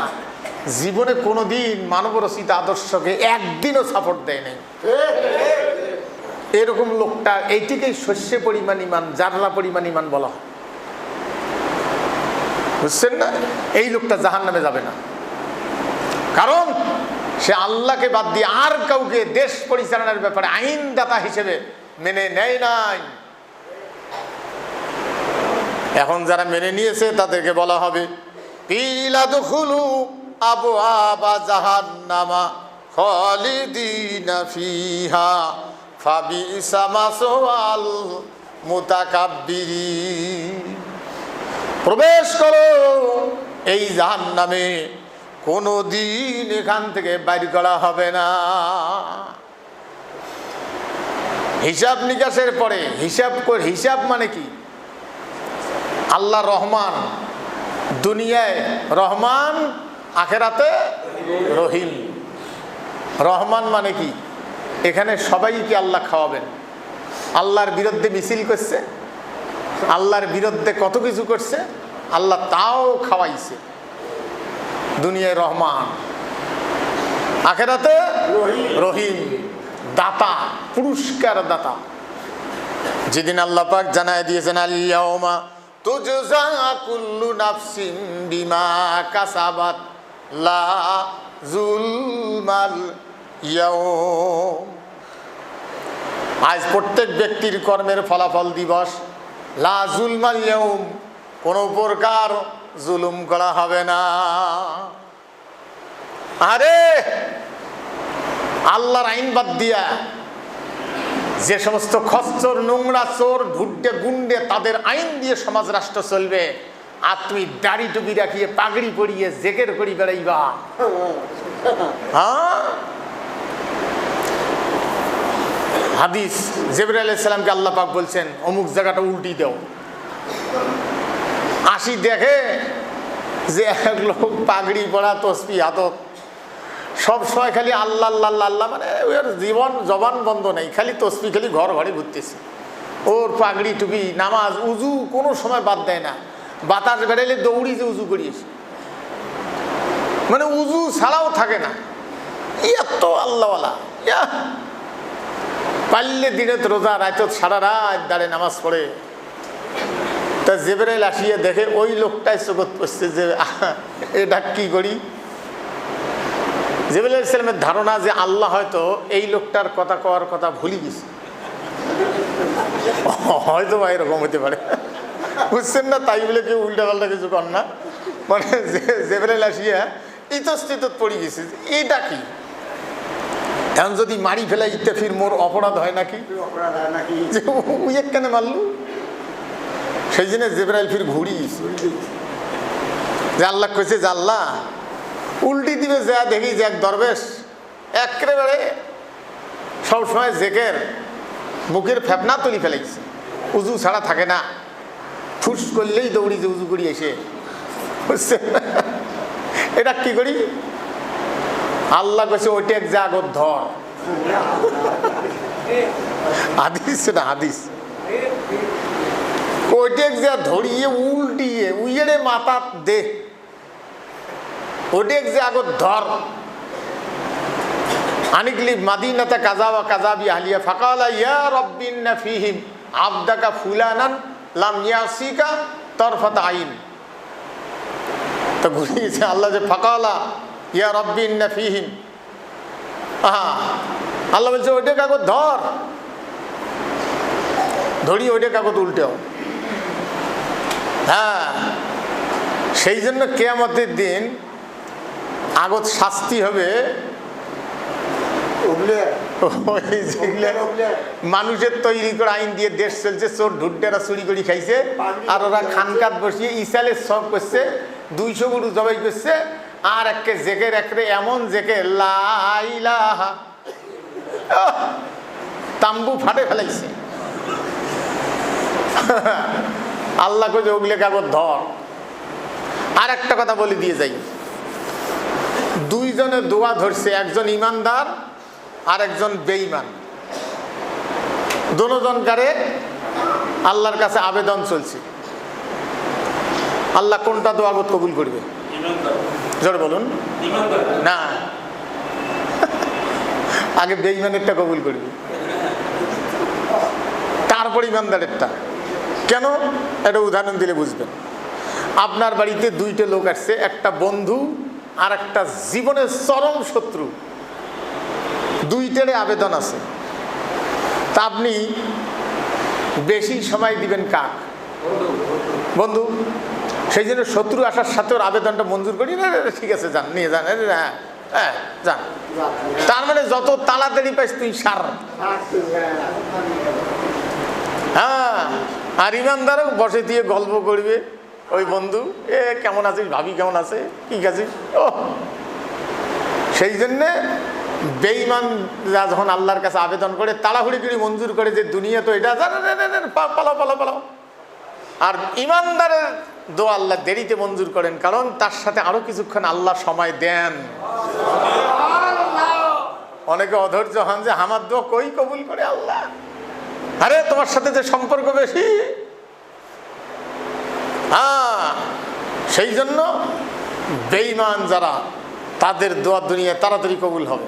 জীবনে কোনোদিন মানবরচিত আদর্শকে একদিনও সাপোর্ট দেয় নাই। এরকম লোকটা এইটিকেই শস্য পরিমাণ ইমান, জাররা পরিমাণ ইমান বলা হয়, বুঝছেন না? এই লোকটা জাহান্নামে যাবে না, কারণ সে আল্লাহকে বাদ দিয়ে আর কাউকে দেশ পরিচালনার ব্যাপারে আইনদাতা হিসেবে মেনে নেয় নাই। এখন যারা মেনে নিয়েছে তাদেরকে বলা হবে ইলাদুখুলু আবওয়াবা জাহান্নামা খালিদিনা ফিহা ফাবিসা মাসওয়াল মুতাকাব্বিরিন। প্রবেশ করো এই জাহান্নামে, কোনোদিন এখান থেকে বাইর করা হবে না। হিসাব নিকাশের পরে হিসাব মানে কি? আল্লাহ রহমান, দুনিয়ায় রহমান, আখেরাতে রহিম। রহমান মানে কি? এখানে সবাইকে আল্লাহ খাওয়াবেন। আল্লাহর বিরুদ্ধে মিছিল করছে, আল্লাহর বিরুদ্ধে কত কিছু করছে, আল্লাহ তাও খাওয়াইছে। দুনিয়ায় রহমান, আখেরাতে রহিম, দাতা, পুরস্কার দাতা। যেদিন আল্লাহ পাক জানায় দিয়েছেন আল-ইয়াউমা তুজজা কুল্লু নাফসিন বিমা কাসাবাত লা যুলমাল ইয়াউম। আজ প্রত্যেক ব্যক্তির কর্মের ফলাফল দিবস। লা যুলমাল ইয়াউম, কোনো প্রকার জুলুম করা হবে না। আরে আল্লাহর আইন বাদ দিয়া যে সমস্ত খচ্চর, নোংরা, চোর, ঢুড্ডে, গুন্ডে, তাদের আইন দিয়ে সমাজ রাষ্ট্র চলবে, আর তুমি দাড়ি টুপি রাখিয়ে পাগড়ি পরিয়ে জেকের করি বেড়াইবা? হ্যাঁ, হাদিস, জিবরাইল আলাইহিস সালামকে আল্লাহ পাক বলছেন অমুক জায়গাটা উল্টি দাও। আসি দেখে যে এক লোক পাগড়ি পরা, তসবি হাতত, সব সময় খালি আল্লাহ আল্লাহ আল্লাহ, মানে ওর জবান বন্ধ নেই, খালি তসবি, খালি ঘর ঘরে ঘুরতেছে। ওর পাগড়ি টুপি, নামাজ, উজু কোনো সময় বাদ দেয় না। বাতাস বেড়াইলে দৌড়ি যে উজু করিয়েছে, মানে উজু ছাড়াও থাকে না। এত আল্লাহওয়ালা, পারলে দিনে রোজা, রাত সারা রাত দাঁড়ে নামাজ পড়ে। তা জিবরাইল আসিয়ে দেখে ওই লোকটাই চোখত পড়ছে যে এটা কি করি। জিবরাইল আলাইহিস সালামের ধারণা যে আল্লাহ হয়তো এই লোকটার কথা কওয়ার কথা ভুলে গেছে, হয়তো বা এরকম হতে পারে, বুঝছেন না? তাই বলে কেউ উল্টা পাল্টা কিছু কর না। মানে জিবরাইল আসিয়া ইতস্তত পড়ে গেছে, এটা কি? এখন যদি মারি ফেলা ইতে ফির মোর অপরাধ হয় নাকি? যে উই কেন মারলু? সেই জন্য জিবরাইল ফির ঘুরি যে আল্লাহ কইছে যে আল্লাহ উল্টি দিবে, যা দেখি যে এক দরবেশ একেবারে সবসময় জেকের মুখের ফেপনা তুলি ফেলেছে, উজু ছাড়া থাকে না, ফুস করলেই দৌড়ি যে উজু করি এসে, বুঝছেন? এটা কি করি? আল্লাহ কইছে ওইটা এক জাগত ধর। হাদিস না হাদিস, ওইটা এক যা ধরিয়ে উল্টিয়ে উইয়েরে মাথা দে, ওইটা এক জাগত ধর। আনিকলি মাদিনাতে কাজা ওয়া কাজা বি আহলিয়া ফাকালা ইয়া রাব্বি ইন্না ফীহিম আবদাকা ফুলানান লাম ইয়াসিকা তরফাত আইন। তো ঘুরিয়েছে আল্লাহ যে ফাকালা ইয়া রাব্বি ইন্না ফীহিম, আল্লাহ বলছে ওইটা কাগজ ধর, ধরি ওইটা কাগজ উল্টেও। হ্যাঁ, সেই জন্য কিয়ামতের দিন আগত শাস্তি হবে মানুষের তৈরি করে আইন দিয়ে দেশ চলছে, চোর ঢুড্ডেরা চুরি করে খাইছে, আর ওরা খানকাত বসিয়ে ইসালের সব করছে, 200 গরু জবাই করছে, আর একে জেকে রেখে এমন জেকে লাইলাহা তাম্বু ফাটে ফেলাইছে। আল্লাহ কই ওগুলো কাগজ ধর। আর একটা কথা বলে দিয়ে যাই, দুইজনে দোয়া ধরছে, একজন ইমানদার আর একজন বেঈমান। দোনোজনকারে আল্লাহর কাছে আবেদন চলছে, আল্লাহ কোনটা দোয়া কবুল করবে? জোরে বলুন না, আগে বেঈমানেরটা কবুল করবে, তারপর ইমানদারেরটা। কেন? এটা উদাহরণ দিলে বুঝবেন। আপনার বাড়িতে 2টে লোক আসছে, একটা বন্ধু আর একটা জীবনের চরম শত্রু, 2টারে আবেদন আছে। তা আপনি বেশি সময় দিবেন কাক? বন্ধু। সেই জন্য শত্রু আসার সাথে ওর আবেদনটা মঞ্জুর করি না, ঠিক আছে যান, নিয়ে যান, হ্যাঁ হ্যাঁ যান। তার মানে যত তাড়াতাড়ি পাইস তুই সার। হ্যাঁ, আর ইমানদারও বসে দিয়ে গল্প করবে, ওই বন্ধু এ কেমন আছিস, ভাবি কেমন আছে, ঠিক আছে। ও সেই জন্যে বেঈমান যখন আল্লাহর কাছে আবেদন করে তাড়াহুড়ি করে মঞ্জুর করে যে দুনিয়া তো এটা পালাও পালাও পালাও। আর ইমানদারের দোয়া আল্লাহ দেরিতে মঞ্জুর করেন, কারণ তার সাথে আরো কিছুক্ষণ আল্লাহ সময় দেন। অনেকে অধৈর্য হন যে আমার দোয়া কই কবুল করে আল্লাহ, আরে তোমার সাথে যে সম্পর্ক বেশি। হ্যাঁ, সেই জন্য বেঈমান যারা, তাদের দোয়া দুনিয়া তাড়াতাড়ি কবুল হবে।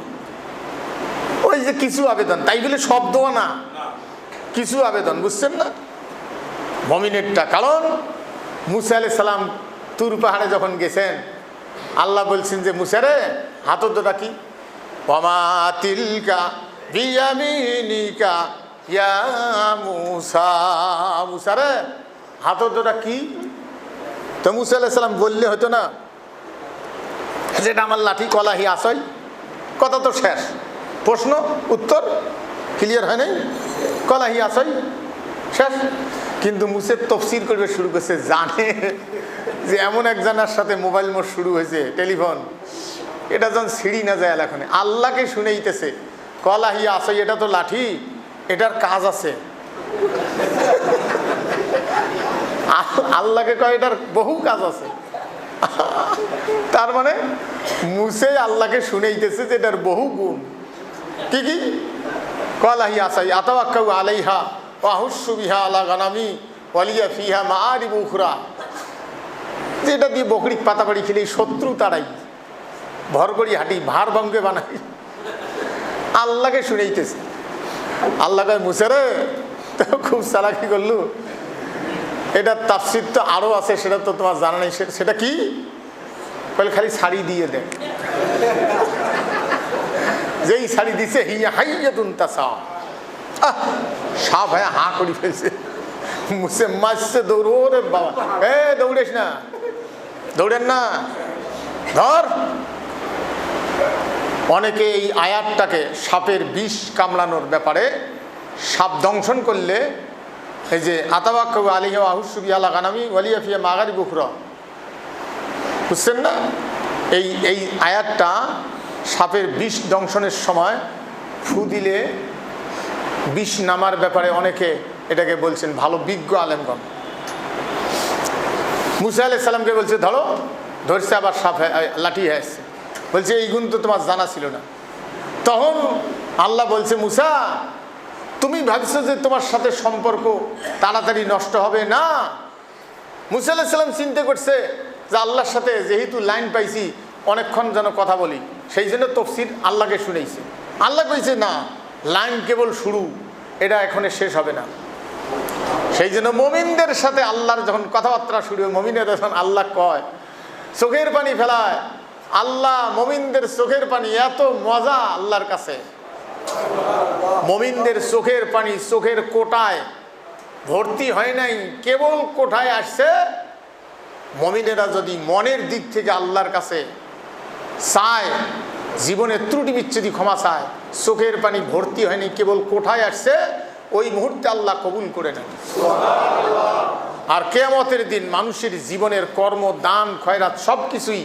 ওই যে কিছু আবেদন, তাই বলে সব দোয়া না, কিছু আবেদন, বুঝছেন না মুমিনেরটা। কারণ মুসা আলাইহিস সালাম তুর পাহাড়ে যখন গেছেন, আল্লাহ বলছেন যে মুসা রে হাতের দোয়া কি? ওয়ামা তিলকা বিয়ামিনিকা ইয়া মুসা, মুসা রে হাতের দোয়া কি? তো মুসা আলাইহিস সালাম বললে হতো না যেটা আমার লাঠি, কলাহি আসই, কথা তো শেষ, প্রশ্ন উত্তর ক্লিয়ার হয় নাই, কলাহি আসই শেষ। কিন্তু মুসের তফসির করবে শুরু করছে, জানে যে এমন একজনের সাথে মোবাইল মোট শুরু হয়েছে, টেলিফোন, এটা যখন সিঁড়ি না যায় এখন আল্লাহকে শুনেইতেছে, কলাহি আসই এটা তো লাঠি, এটার কাজ আছে। আল্লাহকে কয় এটার বহু কাজ আছে। তার মানে মুসে আল্লাহকে শুনেইতেছে যে এটার বহু গুণ। কি কি? কলাহি আসাই আতাওয়াক্কাউ আলাইহা ওয়া আহুসসু বিহা আলা গানামি ওয়া লিয়া ফিহা মাআরিব উখরা, যেটা দিয়ে বকরি পাতাবাড়ি খেলে শত্রু তাড়াই, ভর করি হাঁটি, ভার ভঙ্গে বানাই। আল্লাহকে শুনেইতেছে। আল্লাহ কয় মুসে রে তো খুব চালাকি করলু, এটার তাফসীর তো আরো আছে, সেটা তো তোমার জানা নেই। সেটা কি? বলে খালি শাড়ি দিয়ে দেন, যেই শাড়ি দিছে হিয়া হাইয়াতুন তাসা, সাপ হয়ে হাঁ করে ফেলছে। মুসে মাসছে দৌড়ো রে বাবা, এ দৌড়েস না, দৌড়েন না, ধর। অনেকে এই আয়াতটাকে সাপের বিষ কামড়ানোর ব্যাপারে, সাপ দংশন করলে এই যে আতাওয়াক্কাউ আলাইহা ওয়া আহুসসু বিহা আলা গানামি ওয়া লিয়া ফিহা মাআরিব উখরা, বুঝছেন না? এই আয়াতটা সাপের বিষ দংশনের সময় ফু দিলে বিষ নামার ব্যাপারে অনেকে এটাকে বলছেন, ভালো বিজ্ঞ আলেমগণ। মুসা আলাইহিস সালামকে বলছে ধরো, ধরছে, আবার সাপ লাঠি হয়ে আসছে। বলছে এই গুণ তো তোমার জানা ছিল না। তখন আল্লাহ বলছে, মুসা তুমি ভাবছো যে তোমার সাথে সম্পর্ক তাড়াতাড়ি নষ্ট হবে না। মুসা আলাইহিস সালাম চিন্তা করছে যে আল্লাহর সাথে যেহেতু লাইন পাইছি অনেকক্ষণ যেন কথা বলি, সেই জন্য তফসির আল্লাহকে শুনেছি। আল্লাহ কইছে না, লাইন কেবল শুরু, এটা এখনো শেষ হবে না। সেই জন্য মুমিনদের সাথে আল্লাহর যখন কথাবার্তা শুরু হয়, মুমিনের যখন আল্লাহ কয় চোখের পানি ফেলায়, আল্লাহ মুমিনদের চোখের পানি এত মজা আল্লাহর কাছে। মুমিনদের চোখের পানি চোখের কোটায় ভর্তি হয় নাই, কেবল কোঠায় আসছে। মুমিনেরা যদি মনের দিক থেকে আল্লাহর কাছে চায়, জীবনের ত্রুটি বিচ্ছুতি ক্ষমা চায়, চোখের পানি ভর্তি হয়নি, কেবল কোঠায় আসছে, ওই মুহূর্তে আল্লাহ কবুল করে নেন। আর কিয়ামতের দিন মানুষের জীবনের কর্ম, দান, খয়রাত সব কিছুই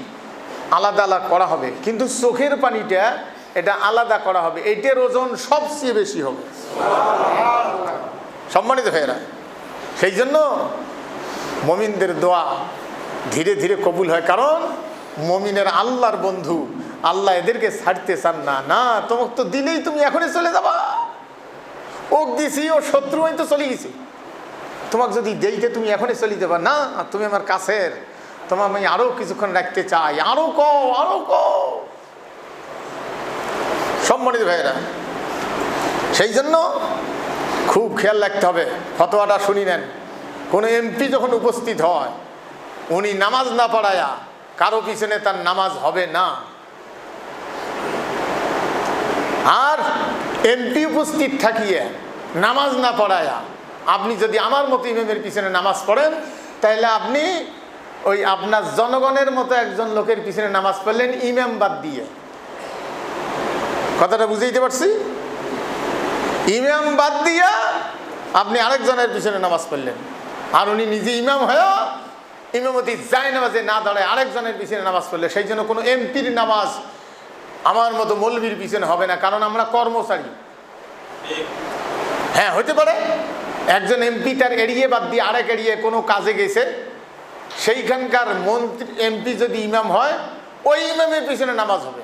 আলাদা আলাদা করা হবে, কিন্তু চোখের পানিটা এটা আলাদা করা হবে, এটার ওজন সবচেয়ে বেশি হবে। সম্মানিত ভাইয়েরা, সেই জন্য মুমিনদের দোয়া ধীরে ধীরে কবুল হয়, কারণ মুমিনের আল্লাহর বন্ধু, আল্লাহ এদেরকে ছাড়তে চান না। না, তোমাকে তো দিলেই তুমি এখনই চলে যাবা, ওক দিছি, ও শত্রু হয়ে তো চলে গেছি, তোমাকে যদি দেইতে তুমি এখনই চলে যাবা। না, তুমি আমার কাছের, তোমার আমি আরো কিছুক্ষণ রাখতে চাই, আরো কও, আরো কও। সম্মানিত ভাইয়েরা, সেই জন্য খুব খেয়াল রাখতে হবে। ফতোয়াটা শুনি নেন, কোনো এমপি যখন উপস্থিত হয়, উনি নামাজ না পড়ায়া কারো পিছনে তার নামাজ হবে না। আর এমপি উপস্থিত থাকিয়ে নামাজ না পড়ায়া আপনি যদি আমার মতো ইমামের পিছনে নামাজ পড়েন, তাহলে আপনি ওই আপনার জনগণের মতো একজন লোকের পিছনে নামাজ পড়লেন ইমাম বাদ দিয়ে। কথাটা বুঝাইতে পারছি? ইমাম বাদ দিয়া আপনি আরেকজনের পিছনে নামাজ পড়লেন, আর উনি নিজে ইমাম হয়ে ইমামতি যায় নামাজে না দাঁড়ায় আরেকজনের পিছনে নামাজ পড়লে, সেই জন্য কোনো এমপির নামাজ আমার মতো মৌলবীর পিছনে হবে না, কারণ আমরা কর্মচারী। হ্যাঁ, হতে পারে একজন এমপি তার এড়িয়ে বাদ দিয়ে আরেক এড়িয়ে কোনো কাজে গেছে, সেইখানকার মন্ত্রী এমপি যদি ইমাম হয়, ওই ইমামের পিছনে নামাজ হবে।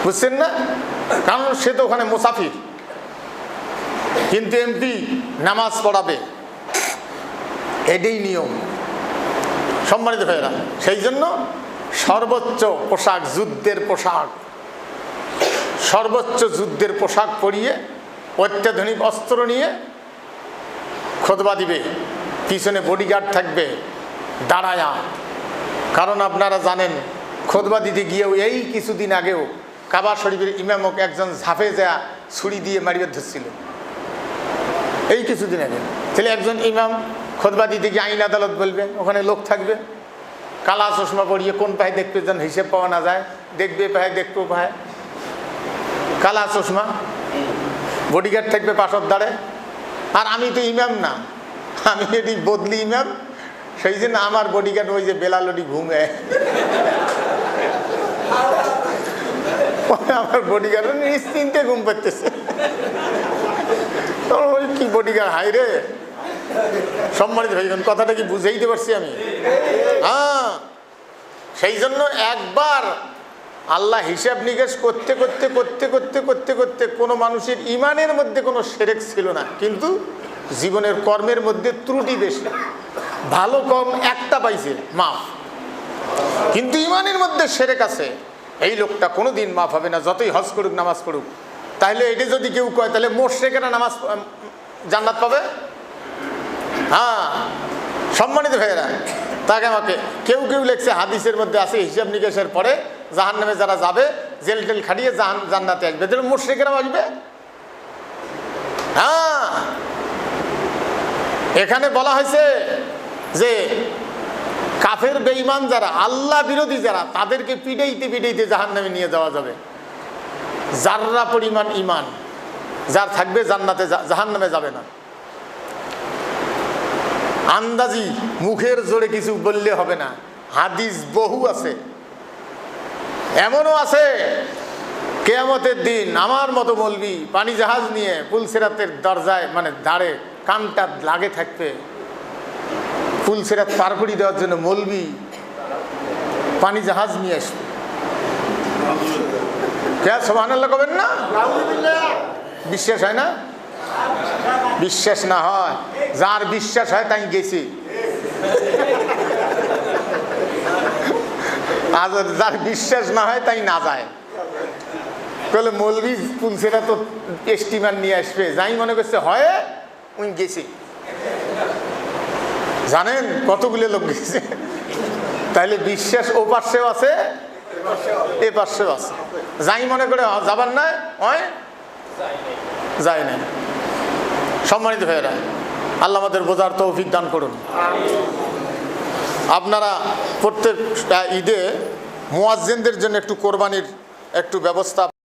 বুঝছেন না? কারণ সে তো ওখানে মুসাফির, কিন্তু এমপি নামাজ পড়াবে, এটাই নিয়ম। সম্মানিত ভাইয়েরা, সেই জন্য সর্বোচ্চ পোশাক, যুদ্ধের পোশাক, সর্বোচ্চ যুদ্ধের পোশাক পরিয়ে অত্যাধুনিক অস্ত্র নিয়ে খুতবা দিবে, পিছনে বডিগার্ড থাকবে দাঁড়ায়া। কারণ আপনারা জানেন, খুতবা দিতে গিয়েও এই কিছুদিন আগেও কাবা শরীফের ইমামক একজন ঝাঁপে যা ছুরি দিয়ে মারিয়ে ধরছিল, এই কিছুদিন আগে। তাহলে একজন ইমাম খুতবা দিতে গিয়ে আইন আদালত বলবে, ওখানে লোক থাকবে কালা চশমা পরিয়ে, কোন পায়ে দেখবে যেন হিসেব পাওয়া না যায়, দেখবে পায়ে দেখবো পায়ে, কালা চশমা, বডিগার্ড থাকবে পাশর দ্বারে। আর আমি তো ইমাম না, আমি এটি বদলি ইমাম, সেই জন্য আমার বডিগার্ড ওই যে বেলালটি ঘুমে, আমার বডিগার্ড নিশ্চিন্তে ঘুম পাচ্ছে। ওই কি বডিগার্ড, হাই রে! সম্মানিত ভাইগণ, কথাটা কি বুঝাইতে পারছি আমি? হ্যাঁ, সেই জন্য একবার আল্লাহ হিসাব নিকাশ করতে করতে করতে করতে করতে করতে কোনো মানুষের ইমানের মধ্যে কোনো শিরক ছিল না, কিন্তু জীবনের কর্মের মধ্যে ত্রুটি বেশি, ভালো কম একটা পাইছে মাফ, কিন্তু ইমানের মধ্যে শিরক আছে, এই লোকটা কোনোদিন মাফ হবে না, যতই হজ করুক নামাজ পড়ুক। তাহলে এটা যদি কেউ কয়, তাহলে মুশরিকেরা নামাজ জান্নাত পাবে? হ্যাঁ, সম্মানিত ভাইয়েরা, তাকে আমাকে কেউ কেউ লেখছে, হাদিসের মধ্যে আছে হিসাব নিকাশের পরে জাহান্নামে যারা যাবে জেল টেল খাটিয়ে জান্নাতে আসবে, তাহলে মুশরিকেরা আসবে? হ্যাঁ, এখানে বলা হয়েছে যে কাফের বেঈমান যারা, আল্লাহ বিরোধী যারা, তাদেরকে পিটাইতে পিটাইতে জাহান্নামে নিয়ে যাওয়া যাবে। যাররা পরিমাণ ইমান যার থাকবে জান্নাতে, জাহান্নামে যাবে না। আন্দাজি মুখের জোরে কিছু বললে হবে না, হাদিস বহু আছে। এমনও আছে কিয়ামতের দিন আমার মতো মৌলবি পানি জাহাজ নিয়ে পুলসিরাতের দরজায়, মানে দাঁড়ে কানটা লাগে থাকবে, পুলসিরাত পার করে দেওয়ার জন্য মৌলবি পানি জাহাজ নিয়ে আসবে। কে সুবহানাল্লাহ কবেন না? বিশ্বাস হয় না? বিশ্বাস না হয়, যার বিশ্বাস হয় তাই গেছি, আর যার বিশ্বাস না হয় তাই না যায়। তাহলে মৌলভী পুলসেরা তো স্টিমার নিয়ে আসবে, যাই মনে করছে হয় উনি গেছি। জানেন কতগুলো লোক গেছে? তাইলে বিশ্বাস ও পার্শ্বেও আছে, এ পার্শ্বেও আছে। যাই মনে করে যাবার না হয় যায় না। সম্মানিত ভাইয়েরা, আল্লাহ আমাদের বোঝার তৌফিক দান করুন। আপনারা প্রত্যেক ঈদে মুয়াজ্জিনদের জন্য একটু কোরবানির একটু ব্যবস্থা